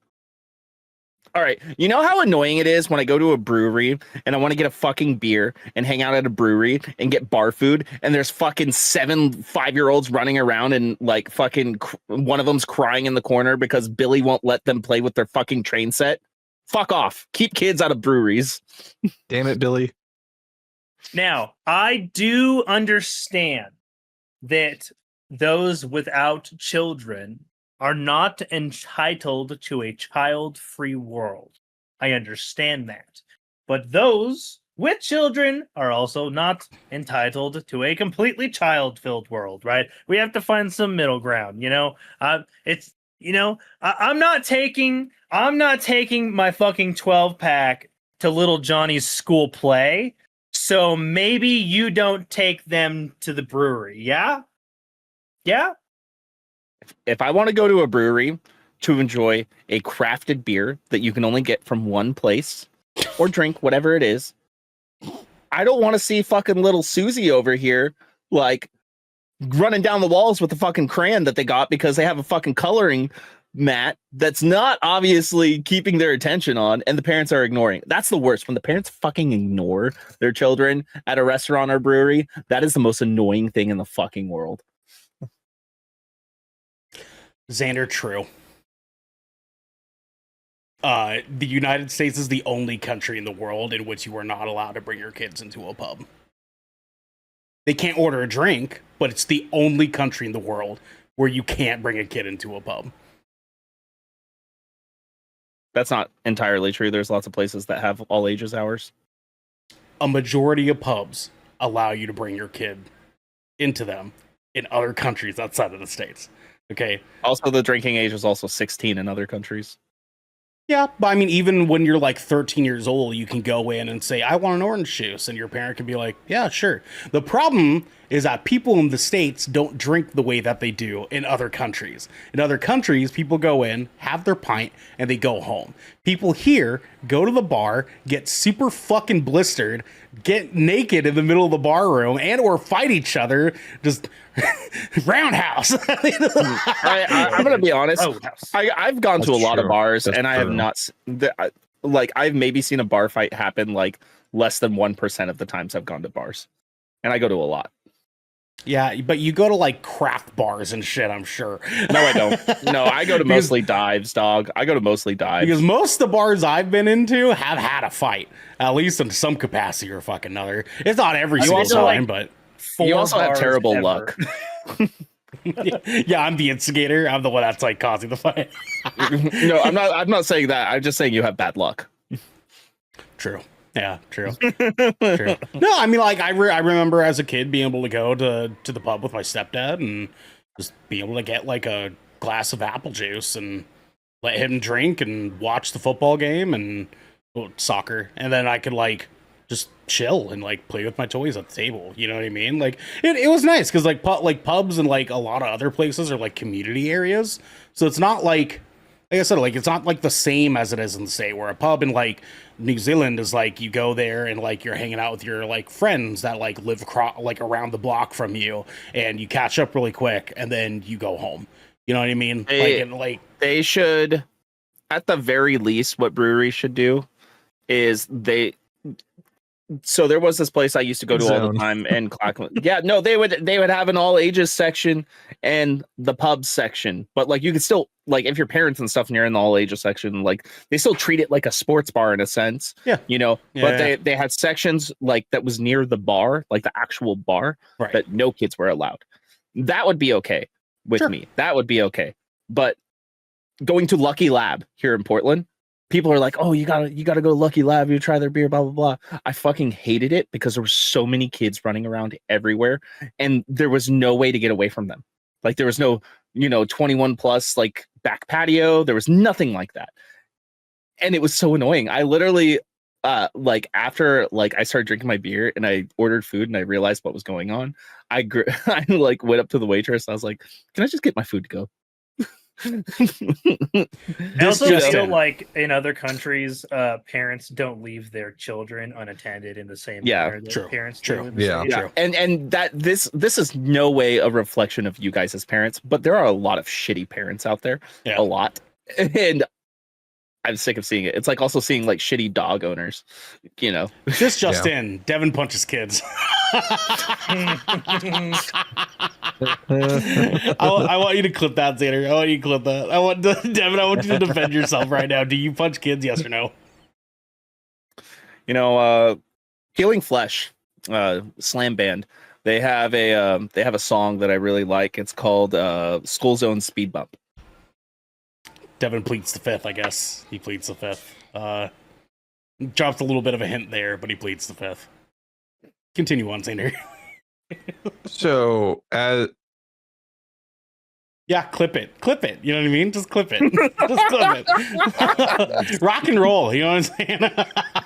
All right. You know how annoying it is when I go to a brewery and I want to get a fucking beer and hang out at a brewery and get bar food and there's fucking 7 5-year-olds running around and like fucking one of them's crying in the corner because Billy won't let them play with their fucking train set. Fuck off. Keep kids out of breweries. Damn it, Billy. Now, I do understand that those without children are not entitled to a child-free world. I understand that. But those with children are also not entitled to a completely child-filled world, right? We have to find some middle ground, It's You know, I'm not taking my fucking 12-pack to little Johnny's school play. So maybe you don't take them to the brewery. Yeah? Yeah? If I want to go to a brewery to enjoy a crafted beer that you can only get from one place or drink whatever it is, I don't want to see fucking little Susie over here like running down the walls with the fucking crayon that they got because they have a fucking coloring mat that's not obviously keeping their attention on, and the parents are ignoring. That's the worst. When the parents fucking ignore their children at a restaurant or brewery, that is the most annoying thing in the fucking world. Xander, true. The United States is the only country in the world in which you are not allowed to bring your kids into a pub. They can't order a drink, but it's the only country in the world where you can't bring a kid into a pub. That's not entirely true. There's lots of places that have all ages hours. A majority of pubs allow you to bring your kid into them in other countries outside of the States. Okay. Also, the drinking age is also 16 in other countries. Yeah, but I mean, even when you're like 13 years old, you can go in and say, I want an orange juice. And your parent can be like, yeah, sure. The problem is that people in the States don't drink the way that they do in other countries. In other countries, people go in, have their pint, and they go home. People here go to the bar, get super fucking blistered, get naked in the middle of the bar room, and or fight each other. Just roundhouse. I'm going to be honest. I've gone to a lot of bars, and I have not, like, I've maybe seen a bar fight happen like less than 1% of the times I've gone to bars. And I go to a lot. Yeah, but you go to like craft bars and shit, I'm sure. No, I don't. No, I go to mostly dives, dog. I go to mostly dives. Because most of the bars I've been into have had a fight, at least in some capacity or fucking other. It's not every single time, but you also have terrible luck. Yeah, I'm the instigator. I'm the one that's like causing the fight. No, I'm not saying that. I'm just saying you have bad luck. True. Yeah, true. True. No, I mean, like, I remember as a kid being able to go to the pub with my stepdad and just be able to get like a glass of apple juice and let him drink and watch the football game and soccer, and then I could like just chill and like play with my toys at the table. You know what I mean? Like it was nice because like pubs and like a lot of other places are like community areas, so it's not like I said, like, it's not like the same as it is in the state, where a pub in like New Zealand is like you go there and like you're hanging out with your like friends that like live like around the block from you, and you catch up really quick and then you go home. You know what I mean? They should, at the very least, what breweries should do is so there was this place I used to go to all the time in Clackamas. Yeah, no, they would have an all ages section and the pub section, but like you could still, like, if your parents and stuff and you're in the all ages section, like they still treat it like a sports bar in a sense. Yeah, you know. Yeah, but they had sections like that was near the bar, like the actual bar, right, that no kids were allowed. That would be okay with me. That would be okay. But going to Lucky Lab here in Portland, people are like, oh, you gotta go to Lucky Lab, you try their beer, blah, blah, blah. I fucking hated it because there were so many kids running around everywhere and there was no way to get away from them. Like there was no, 21 plus like back patio. There was nothing like that. And it was so annoying. I literally, like after like I started drinking my beer and I ordered food and I realized what was going on, I like went up to the waitress and I was like, can I just get my food to go? I also feel like in other countries, parents don't leave their children unattended in the same manner that parents do. In the States. And that this is no way a reflection of you guys as parents, but there are a lot of shitty parents out there, a lot, and I'm sick of seeing it. It's like also seeing like shitty dog owners, This just in, Devin punches kids. I want you to clip that, Xander. I want you to clip that. Devin, I want you to defend yourself right now. Do you punch kids? Yes or no? Healing Flesh, slam band. They have a song that I really like. It's called School Zone Speed Bump. Devin pleads the fifth, I guess. He pleads the fifth. Dropped a little bit of a hint there, but he pleads the fifth. Continue on, Xander. So, Yeah, clip it. You know what I mean? Just clip it. Just clip it. Rock and roll. You know what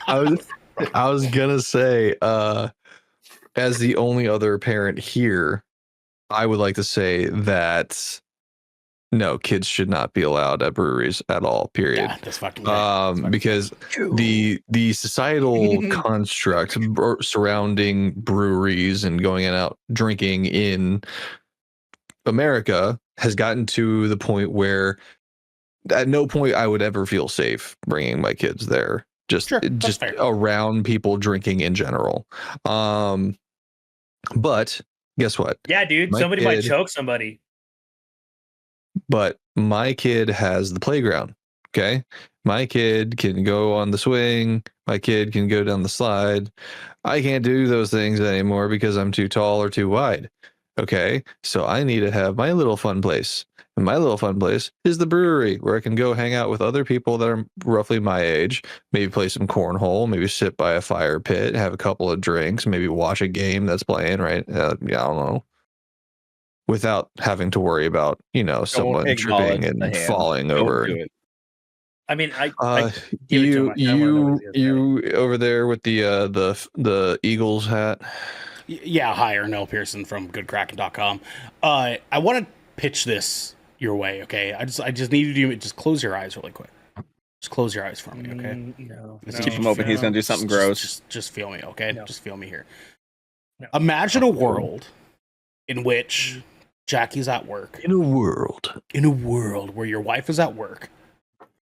I'm saying? I was gonna say, as the only other parent here, I would like to say that no, kids should not be allowed at breweries at all. Period. Yeah, that's fucking great. Because the societal construct surrounding breweries and going out drinking in America has gotten to the point where at no point I would ever feel safe bringing my kids there. Just fair. Around people drinking in general. But guess what? Yeah, dude. Somebody might choke somebody. But my kid has the playground. Okay. My kid can go on the swing. My kid can go down the slide. I can't do those things anymore because I'm too tall or too wide. Okay. So I need to have my little fun place. And my little fun place is the brewery where I can go hang out with other people that are roughly my age, maybe play some cornhole, maybe sit by a fire pit, have a couple of drinks, maybe watch a game that's playing, right? Yeah, I don't know. Without having to worry about, someone tripping and falling over. I mean, you over there with the Eagles hat. Yeah, hi, Ernell Pearson from goodkraken.com. I want to pitch this your way, okay? I just need you to just close your eyes really quick. Just close your eyes for me, okay? No. Keep him open. He's gonna do something gross. Just feel me, okay? No. Just feel me here. No. Imagine a world in which Jackie's at work. In a world where your wife is at work.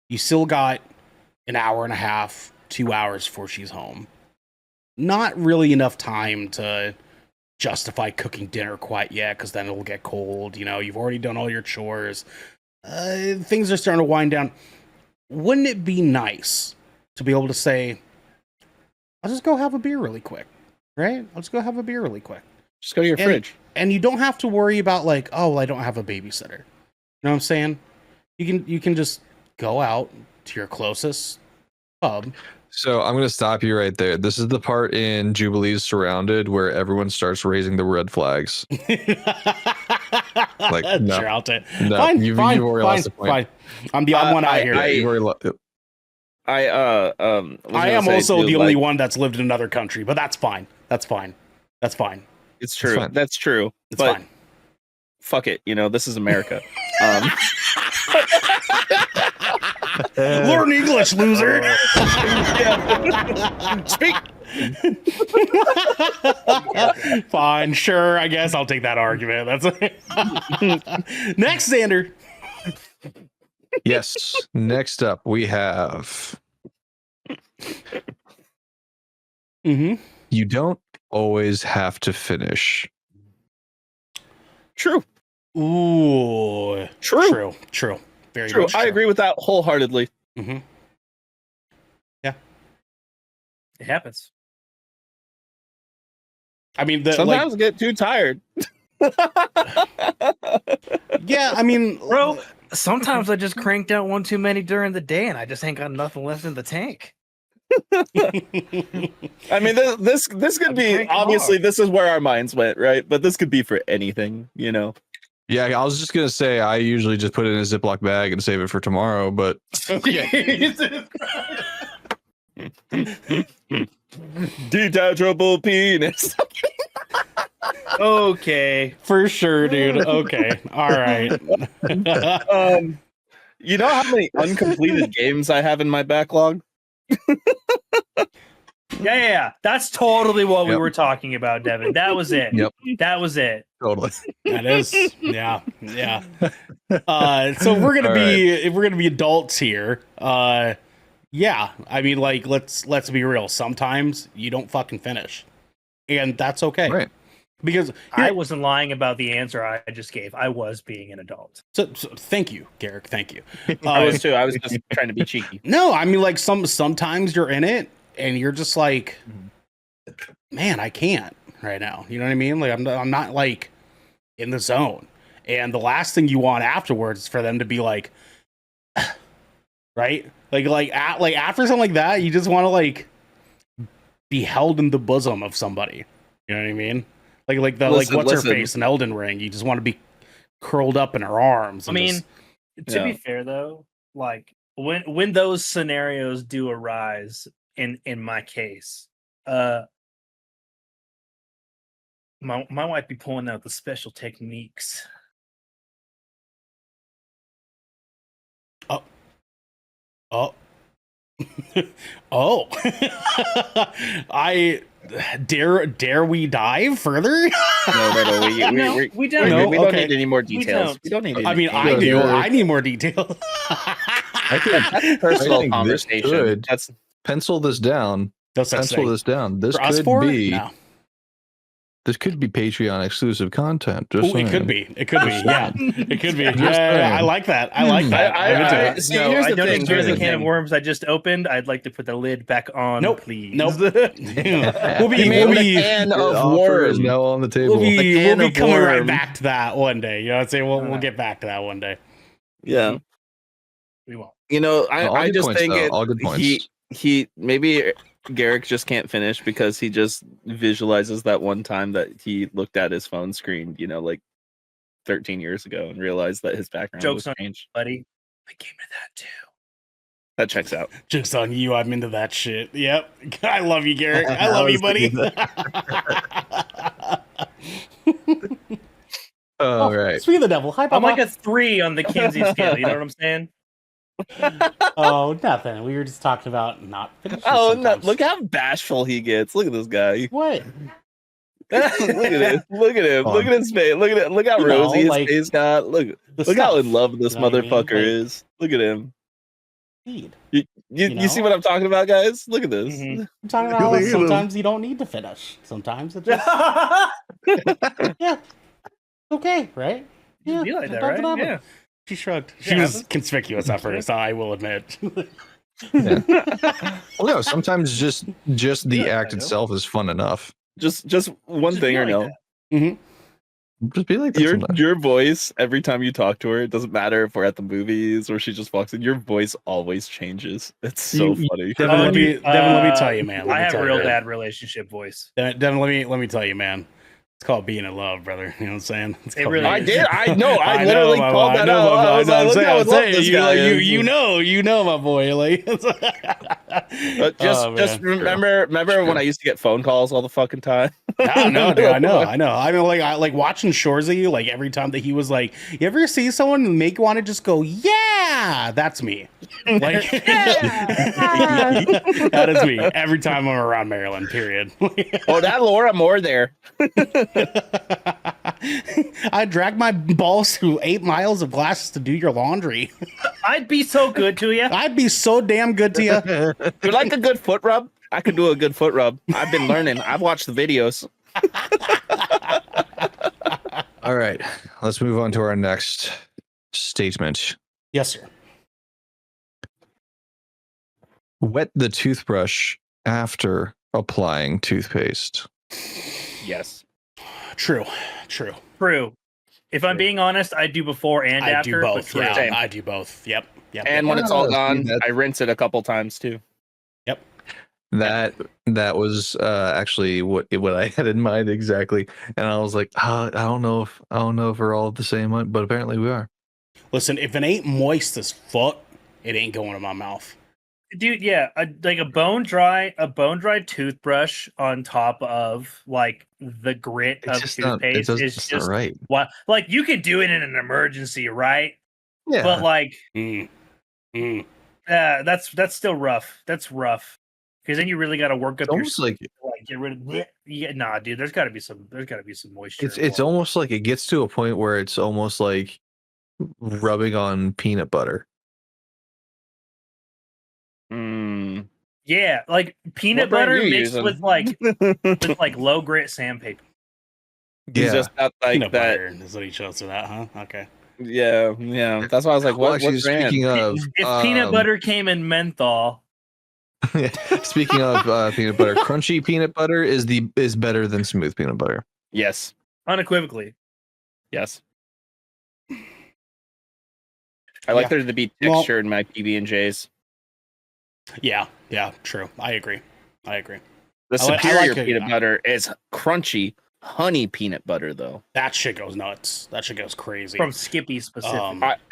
You still got an hour and a half, 2 hours before she's home. Not really enough time to justify cooking dinner quite yet, because then it'll get cold. You've already done all your chores. Things are starting to wind down. Wouldn't it be nice to be able to say, I'll just go have a beer really quick, right? Just go to your fridge. And you don't have to worry about like, oh, I don't have a babysitter. You know what I'm saying? You can just go out to your closest pub. So I'm going to stop you right there. This is the part in Jubilee's Surrounded where everyone starts raising the red flags. Like, no, sure, I'll take. No, fine, you've fine, already fine, lost the point. fine. I'm the odd one out here. I am also the only one that's lived in another country, but that's fine. That's fine. It's true. That's true. It's but fine. Fuck it. This is America. Learn English, loser. Speak. Fine, sure. I guess I'll take that argument. That's next, Xander. Yes. Next up, we have. You don't always have to finish. True. Ooh. True. Very true. much true. I agree with that wholeheartedly. Mm-hmm. Yeah. It happens. I mean, sometimes I get too tired. Yeah, I mean, bro, sometimes I just cranked out one too many during the day and I just ain't got nothing left in the tank. I mean, this could be, obviously this is where our minds went, right? But this could be for anything, Yeah, I was just gonna say I usually just put it in a Ziploc bag and save it for tomorrow, but detachable penis. Okay, for sure, dude. Okay, all right. You know how many uncompleted games I have in my backlog? Yeah. That's totally what we were talking about, Devin. That was it. Yep. That was it. Totally. That is. Yeah. So we're gonna if we're gonna be adults here. Yeah. I mean, like, let's be real. Sometimes you don't fucking finish, and that's okay. Right. Because I wasn't lying about the answer I just gave. I was being an adult. So thank you, Garrick. Thank you. I was too. I was just trying to be cheeky. No, I mean, like sometimes you're in it and you're just like, man, I can't right now. You know what I mean? Like I'm not like in the zone. And the last thing you want afterwards is for them to be like, right? Like after something like that, you just want to like be held in the bosom of somebody. You know what I mean? Like what's her face in Elden Ring? You just want to be curled up in her arms. I and mean, just- to be fair though, like when those scenarios do arise in my case, my wife be pulling out the special techniques. oh, oh, I dare we dive further? No. No, we don't. No, We don't okay. need any more details. We don't need. I mean, any I do. Derek. I need more details. I think That's a personal I think this conversation. could- That's pencil this down. No such Pencil thing. this down. This For us could four? be No. this could be Patreon exclusive content. Just Ooh, it could saying. be. It could be. Yeah. It could be. Yeah, Just yeah, saying. I like that. I like that. I- I'm into I- it. See, No, here's I the don't thing, enjoy here's the the can of thing. worms I just opened. I'd like to put the lid back on, Nope. please. Nope. we'll be. You We'll made be. a can The of offer is worm. now on the table. We'll be, The can we'll be of coming right worm. back to that one day. You know what I'm saying? We'll get back to that one day. Yeah, We won't. you know, All I good just points, think though. All good points. he maybe Garrick just can't finish because he just visualizes that one time that he looked at his phone screen, you know, like 13 years ago and realized that his background Joke's was on changed. Buddy, I came to that too. That checks out. Just on you, I'm into that shit. Yep. I love you, Garrick. I love you, buddy. All right. Speak of the devil. Hi, I'm Papa. like a 3 on the Kinsey scale. You know what I'm saying? Oh, nothing. We were just talking about not finishing Oh no! sometimes. Look how bashful he gets. Look at this guy. What? Look at it. Look at him. Come Look on. at his face. Look at it. Look how You know, rosy his like, face got. Look The how stuff, in love this you know what I mean? motherfucker Like, is. Look at him. Indeed. You You see know? what I'm talking about, guys? Look at this. Mhm. I'm talking about how Look at him. sometimes you don't need to finish. Sometimes it just yeah. Okay, right? Yeah. Be like that, sometimes it right? happens. Yeah. She shrugged. It She was happens. conspicuous at first, I will admit. Well, no, sometimes just the Yeah, act I know. itself is fun enough. Just one Just thing, be or like no. that. Just be like that sometimes. Your voice every time you talk to her, it doesn't matter if we're at the movies or she just walks in. Your voice always changes. It's so funny. Devin, let me dude, tell you, man. Let I me have tell a you, real man. bad relationship voice. Devin, let me tell you, man. It's called being in love, brother. You know what I'm saying? It's It called really being- I did. I know. I know, literally my called boy. that I know, out. my boy. I was No, like, look how in love saying, this you, guy like, is. you know, my boy. Like, But just Oh, man. remember when I used to get phone calls all the fucking time? I know, dude. I know. I mean, like, I like watching Shorzy. Like every time that he was like, "You ever see someone make you want to just go, yeah, that's me." Like, that is me every time I'm around Maryland. Period. Oh, that Laura Moore there. I dragged my balls through 8 miles of glasses to do your laundry. I'd be so good to you. I'd be so damn good to you. You like a good foot rub? I could do a good foot rub. I've been learning. I've watched the videos. All right, let's move on to our next statement. Yes, sir. Wet the toothbrush after applying toothpaste. Yes. True. True. If I'm being honest, I do before and I after. do but both. true. Yeah, Same. I do both. Yep. And when it's all Yeah, gone, that's- I rinse it a couple times too. That was actually what I had in mind exactly, and I was like, I don't know if we're all the same, but apparently we are. Listen, if it ain't moist as fuck, it ain't going in my mouth. Dude, yeah, like a bone dry toothbrush on top of like the grit of toothpaste is it's just not right. what, like you could do it in an emergency, right? Yeah, But like Mm. Mm. that's still rough. That's rough. Because then you really got to work up it's your almost like get rid of yeah, nah, dude. There's got to be some moisture. it's involved. almost like it gets to a point where it's almost like rubbing on peanut butter. Mm. Yeah, like peanut What brand butter you mixed using? with like low grit sandpaper. He's Yeah, just got like Peanut that. butter is what he chose to that, huh? Okay. Yeah. That's why I was like, Well, what? actually, What's brand? speaking of If peanut butter came in menthol, speaking of peanut butter, crunchy peanut butter is better than smooth peanut butter. Yes. unequivocally. Yes. I like Yeah. there to be Well- texture in my PB and J's. Yeah, true. I agree. The I like superior it, peanut yeah. butter is crunchy, honey peanut butter though. That shit goes nuts. That shit goes crazy. From Skippy specific.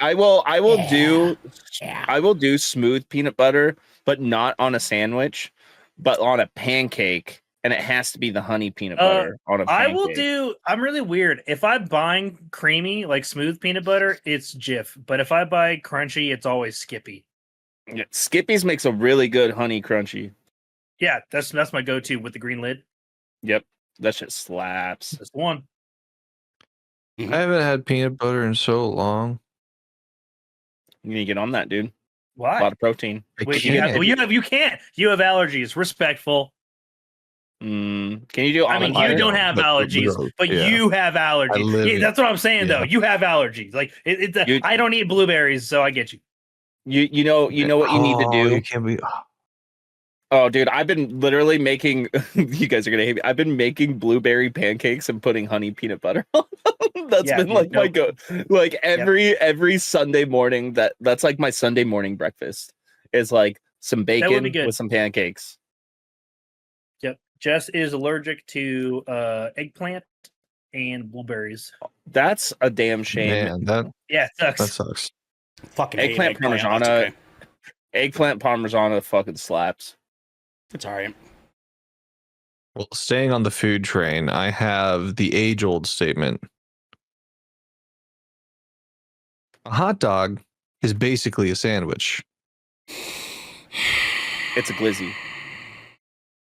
I will Yeah. I will do smooth peanut butter, but not on a sandwich, but on a pancake, and it has to be the honey peanut butter on a pancake. I will do. I'm really weird. If I'm buying creamy, like smooth peanut butter, it's Jif. But if I buy crunchy, it's always Skippy. Yeah, Skippy's makes a really good honey crunchy. Yeah, that's my go-to with the green lid. Yep, that shit slaps. That's the one. I haven't had peanut butter in so long. You need to get on that, dude. Why? A lot of protein. Wait, you can't. You have allergies. Respectful. Can you do? I mean, you don't have allergies, but you have allergies. Yeah, that's what I'm saying, though. You have allergies. Like I don't eat blueberries, so I get you. You know what you need to do. You can't be. Oh, dude, I've been literally making. You guys are gonna hate me. I've been making blueberry pancakes and putting honey peanut butter on them. That's been like my go. Like every Sunday morning. That's like my Sunday morning breakfast. Is like some bacon with some pancakes. Yep. Jess is allergic to eggplant and blueberries. That's a damn shame. Man, it sucks. That sucks. Fucking eggplant parmesan. Eggplant parmesan fucking slaps. It's all right. Well, staying on the food train, I have the age-old statement. A hot dog is basically a sandwich. It's a glizzy.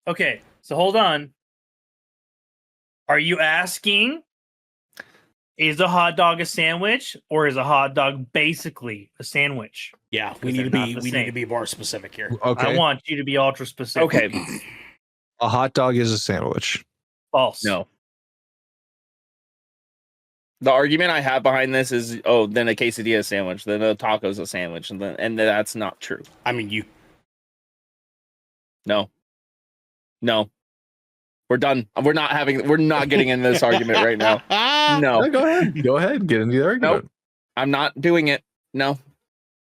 Okay, so hold on. Are you asking, is a hot dog a sandwich, or is a hot dog basically a sandwich? Yeah, we need to be more specific here. Okay. I want you to be ultra specific. Okay. A hot dog is a sandwich. False. No. The argument I have behind this is, then a quesadilla is a sandwich, then a taco is a sandwich, and that's not true. I mean, No. We're done. We're not getting into this argument right now. No. Go ahead. Go ahead. Get into the argument. Nope. I'm not doing it. No.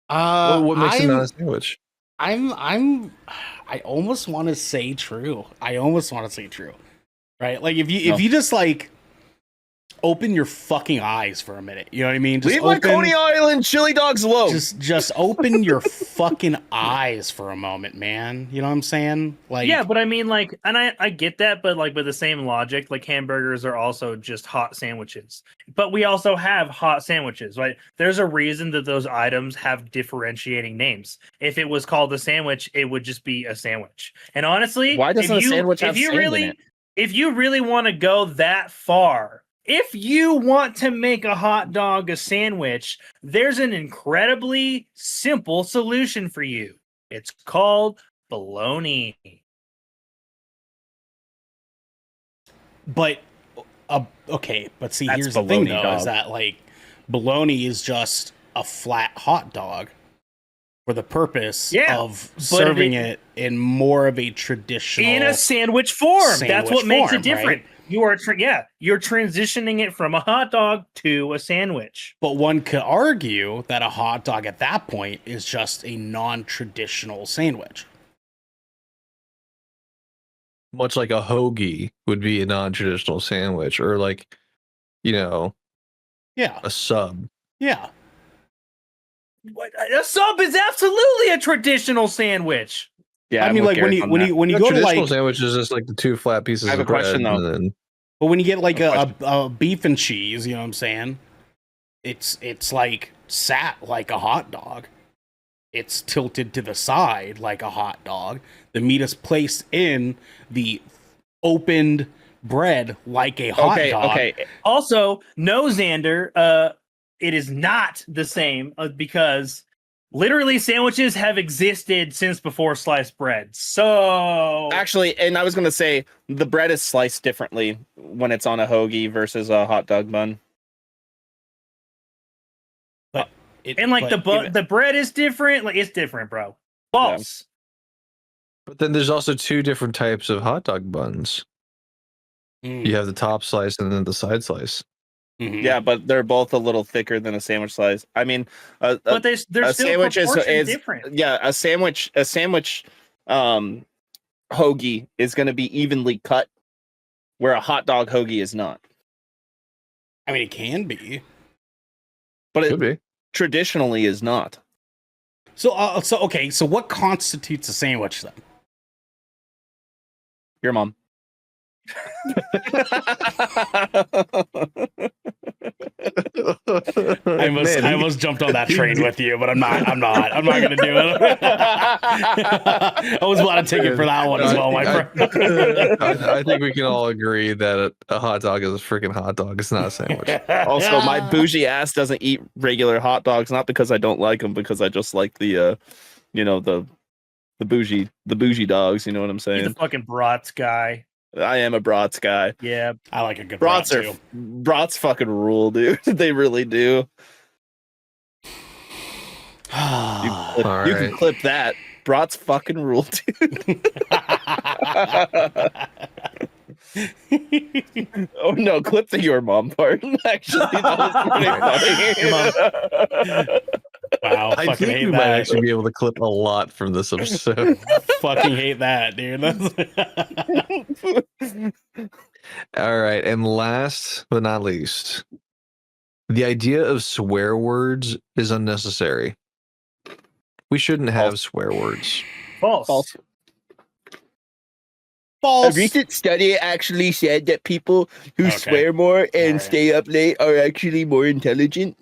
What makes it not a sandwich? I almost want to say true. Right? Like if you just like open your fucking eyes for a minute. You know what I mean? Just leave my Coney Island chili dogs alone. Just open your fucking eyes for a moment, man. You know what I'm saying? Like, yeah, but I mean, like, and I get that, but like with the same logic, like hamburgers are also just hot sandwiches. But we also have hot sandwiches, right? There's a reason that those items have differentiating names. If it was called a sandwich, it would just be a sandwich. And honestly, why doesn't a sandwich have sand in it? If you really want to go that far, if you want to make a hot dog a sandwich, there's an incredibly simple solution for you. It's called bologna. But okay, but see, That's here's the thing, though, dog. is that like bologna is just a flat hot dog for the purpose of serving it in more of a traditional in a sandwich form. That's what makes it different. Right? You're transitioning it from a hot dog to a sandwich. But one could argue that a hot dog at that point is just a non-traditional sandwich. Much like a hoagie would be a non-traditional sandwich, or like, a sub. Yeah. A sub is absolutely a traditional sandwich. Yeah, I mean, like when you go to like sandwich is just like the two flat pieces. I have of a question bread, though. But when you get like a beef and cheese, you know what I'm saying? It's like sat like a hot dog. It's tilted to the side like a hot dog. The meat is placed in the opened bread like a hot dog. Okay. Also, no, Xander, it is not the same because literally sandwiches have existed since before sliced bread. So actually, and I was going to say the bread is sliced differently when it's on a hoagie versus a hot dog bun. The bread is different. Like it's different, bro. False. Yeah. But then there's also two different types of hot dog buns. You have the top slice and then the side slice. Mm-hmm. Yeah, but they're both a little thicker than a sandwich slice. I mean, but they're still sandwich is different. Yeah, a sandwich hoagie is going to be evenly cut where a hot dog hoagie is not. I mean, it can be. But Could it be. traditionally is not. So okay. So what constitutes a sandwich then? Your mom. I almost jumped on that train with you, but I'm not gonna do it. I was about to take it for that one as well, my friend. I think we can all agree that a hot dog is a freaking hot dog. It's not a sandwich. Also, my bougie ass doesn't eat regular hot dogs, not because I don't like them, because I just like the bougie dogs. You know what I'm He's saying? a fucking brats guy. I am a brats guy. Yeah. I like a good brat Brats too. brats fucking rule, dude. They really do. You can clip that. Brats fucking rule, dude. Oh no, clip the your mom part. Actually, that was pretty funny. Wow, I fucking think hate we might that. actually be able to clip a lot from this episode. Fucking hate that, dude. All right, and last but not least, the idea of swear words is unnecessary. We shouldn't have swear words. False. False. False. A recent study actually said that people who Okay. swear more and Alright. stay up late are actually more intelligent.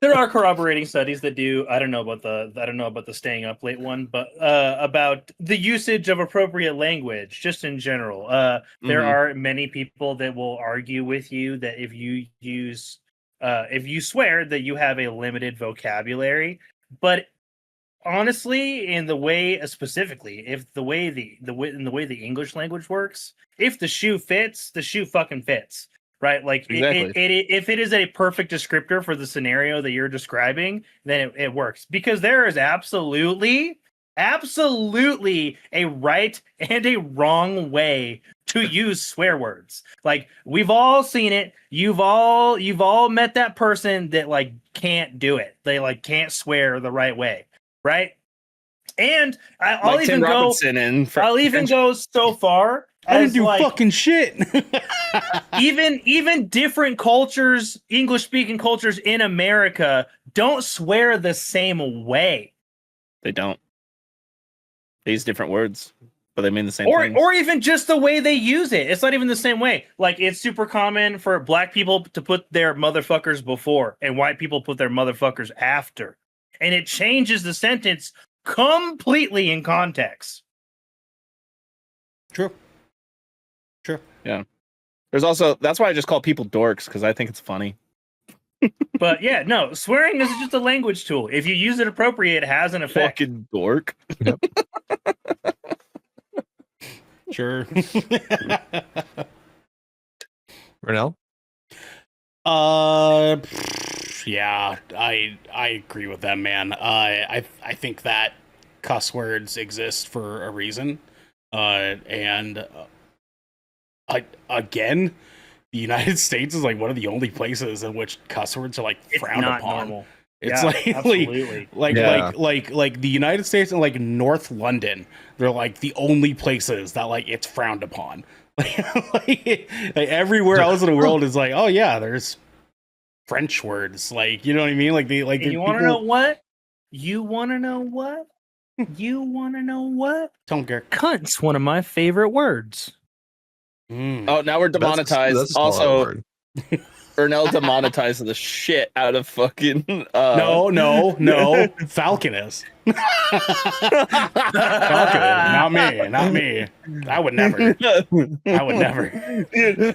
There are corroborating studies that do. I don't know about the staying up late one, but about the usage of appropriate language, just in general. There Mhm. are many people that will argue with you that if you swear, that you have a limited vocabulary. But honestly, in the way specifically, if the way the English language works, if the shoe fits, the shoe fucking fits. Right, like Exactly. if it is a perfect descriptor for the scenario that you're describing, then it works, because there is absolutely a right and a wrong way to use swear words. Like, we've all seen it. You've all met that person that like can't do it. They like can't swear the right way, right? And I'll Like Tim even Robinson and go so far I didn't as do like, fucking shit. even different cultures, English speaking cultures in America, don't swear the same way. They don't. They use different words, but they mean the same Or thing. or even just the way they use it. It's not even the same way. Like, it's super common for black people to put their motherfuckers before and white people put their motherfuckers after. And it changes the sentence completely in context. True. There's also, that's why I just call people dorks, because I think it's funny. But yeah, no, swearing is just a language tool. If you use it appropriate, it has an effect. Fucking dork. Sure. Ernell? Yeah, I agree with them, man. I think that cuss words exist for a reason. Again, the United States is like one of the only places in which cuss words are like It's frowned not upon. normal. It's Yeah, like absolutely. like the United States and like North London, they're like the only places that like it's frowned upon. Like everywhere else in the world is like, oh yeah, there's French words, like, you know what I mean? Like they like. And you want to know what? You want to know what? You want to know what? Don't care. Cunt's one of my favorite words. Oh, now we're demonetized. That's a solid Also, word. Ernell demonetized the shit out of fucking. No. Falcon is. Falcon is. Not me. I would never. Dude,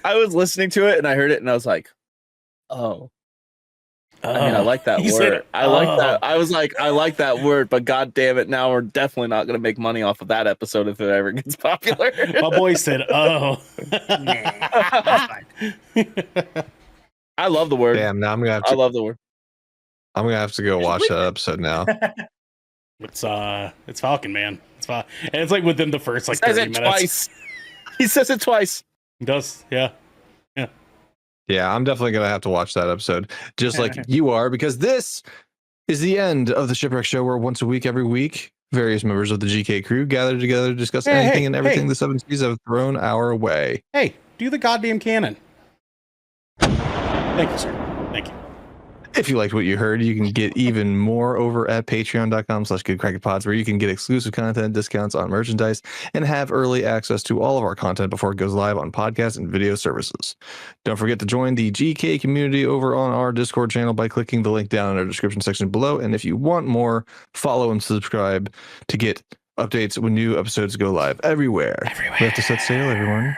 I was listening to it and I heard it and I was like, oh. I mean, I like that He word. said, I like "Oh." that. I was like, I like that word, but god damn it, now we're definitely not going to make money off of that episode if it ever gets popular. My boy said, "Oh." That's fine. I love the word. Damn, now I'm I love the word. gonna have to go watch that episode now. It's Falcon, man. It's Falcon, and it's like within the first like He says 30 it minutes. twice. He says it twice. He does, yeah. Yeah, I'm definitely gonna have to watch that episode, just like you are, because this is the end of the Shipwreck Show, where once a week, every week, various members of the GK crew gathered together to discuss anything and everything the Seven Seas have thrown our way. Hey, do the goddamn canon. Thank you, sir. Thank you. If you liked what you heard, you can get even more over at patreon.com/goodcrackedpods, where you can get exclusive content, discounts on merchandise, and have early access to all of our content before it goes live on podcast and video services. Don't forget to join the GK community over on our Discord channel by clicking the link down in our description section below. And if you want more, follow and subscribe to get updates when new episodes go live everywhere. We have to set sail, everyone.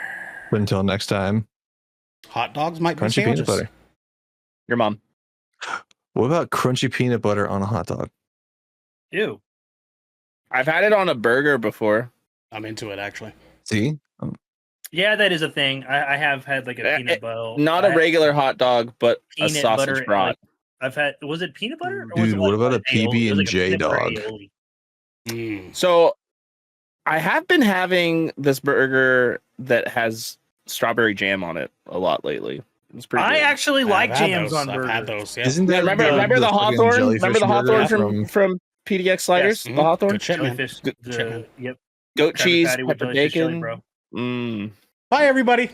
But until next time, hot dogs might be crunchy sandwiches. peanut butter. Your mom. What about crunchy peanut butter on a hot dog? Ew. I've had it on a burger before. I'm into it, actually. See? Yeah, that is a thing. I have had like a peanut butter. Not a regular hot dog, but a peanut sausage butter, brat. like, I've had. Was it peanut butter? Or Dude, was it what about a aioli? It was like PB&J peanut butter dog? aioli. So I have been having this burger that has strawberry jam on it a lot lately. It's pretty good. I actually like I've had jams those. on I've burgers. had those. Yeah. Isn't that remember the fucking Hawthorne? jellyfish Remember the burger Hawthorne from PDX Sliders? Yes. The Hawthorne? Good shit, man. Jellyfish. Good shit, man. Yep. Goat Krabby cheese, Patty with pepper jellyfish jelly, bacon. bro. Bye, everybody.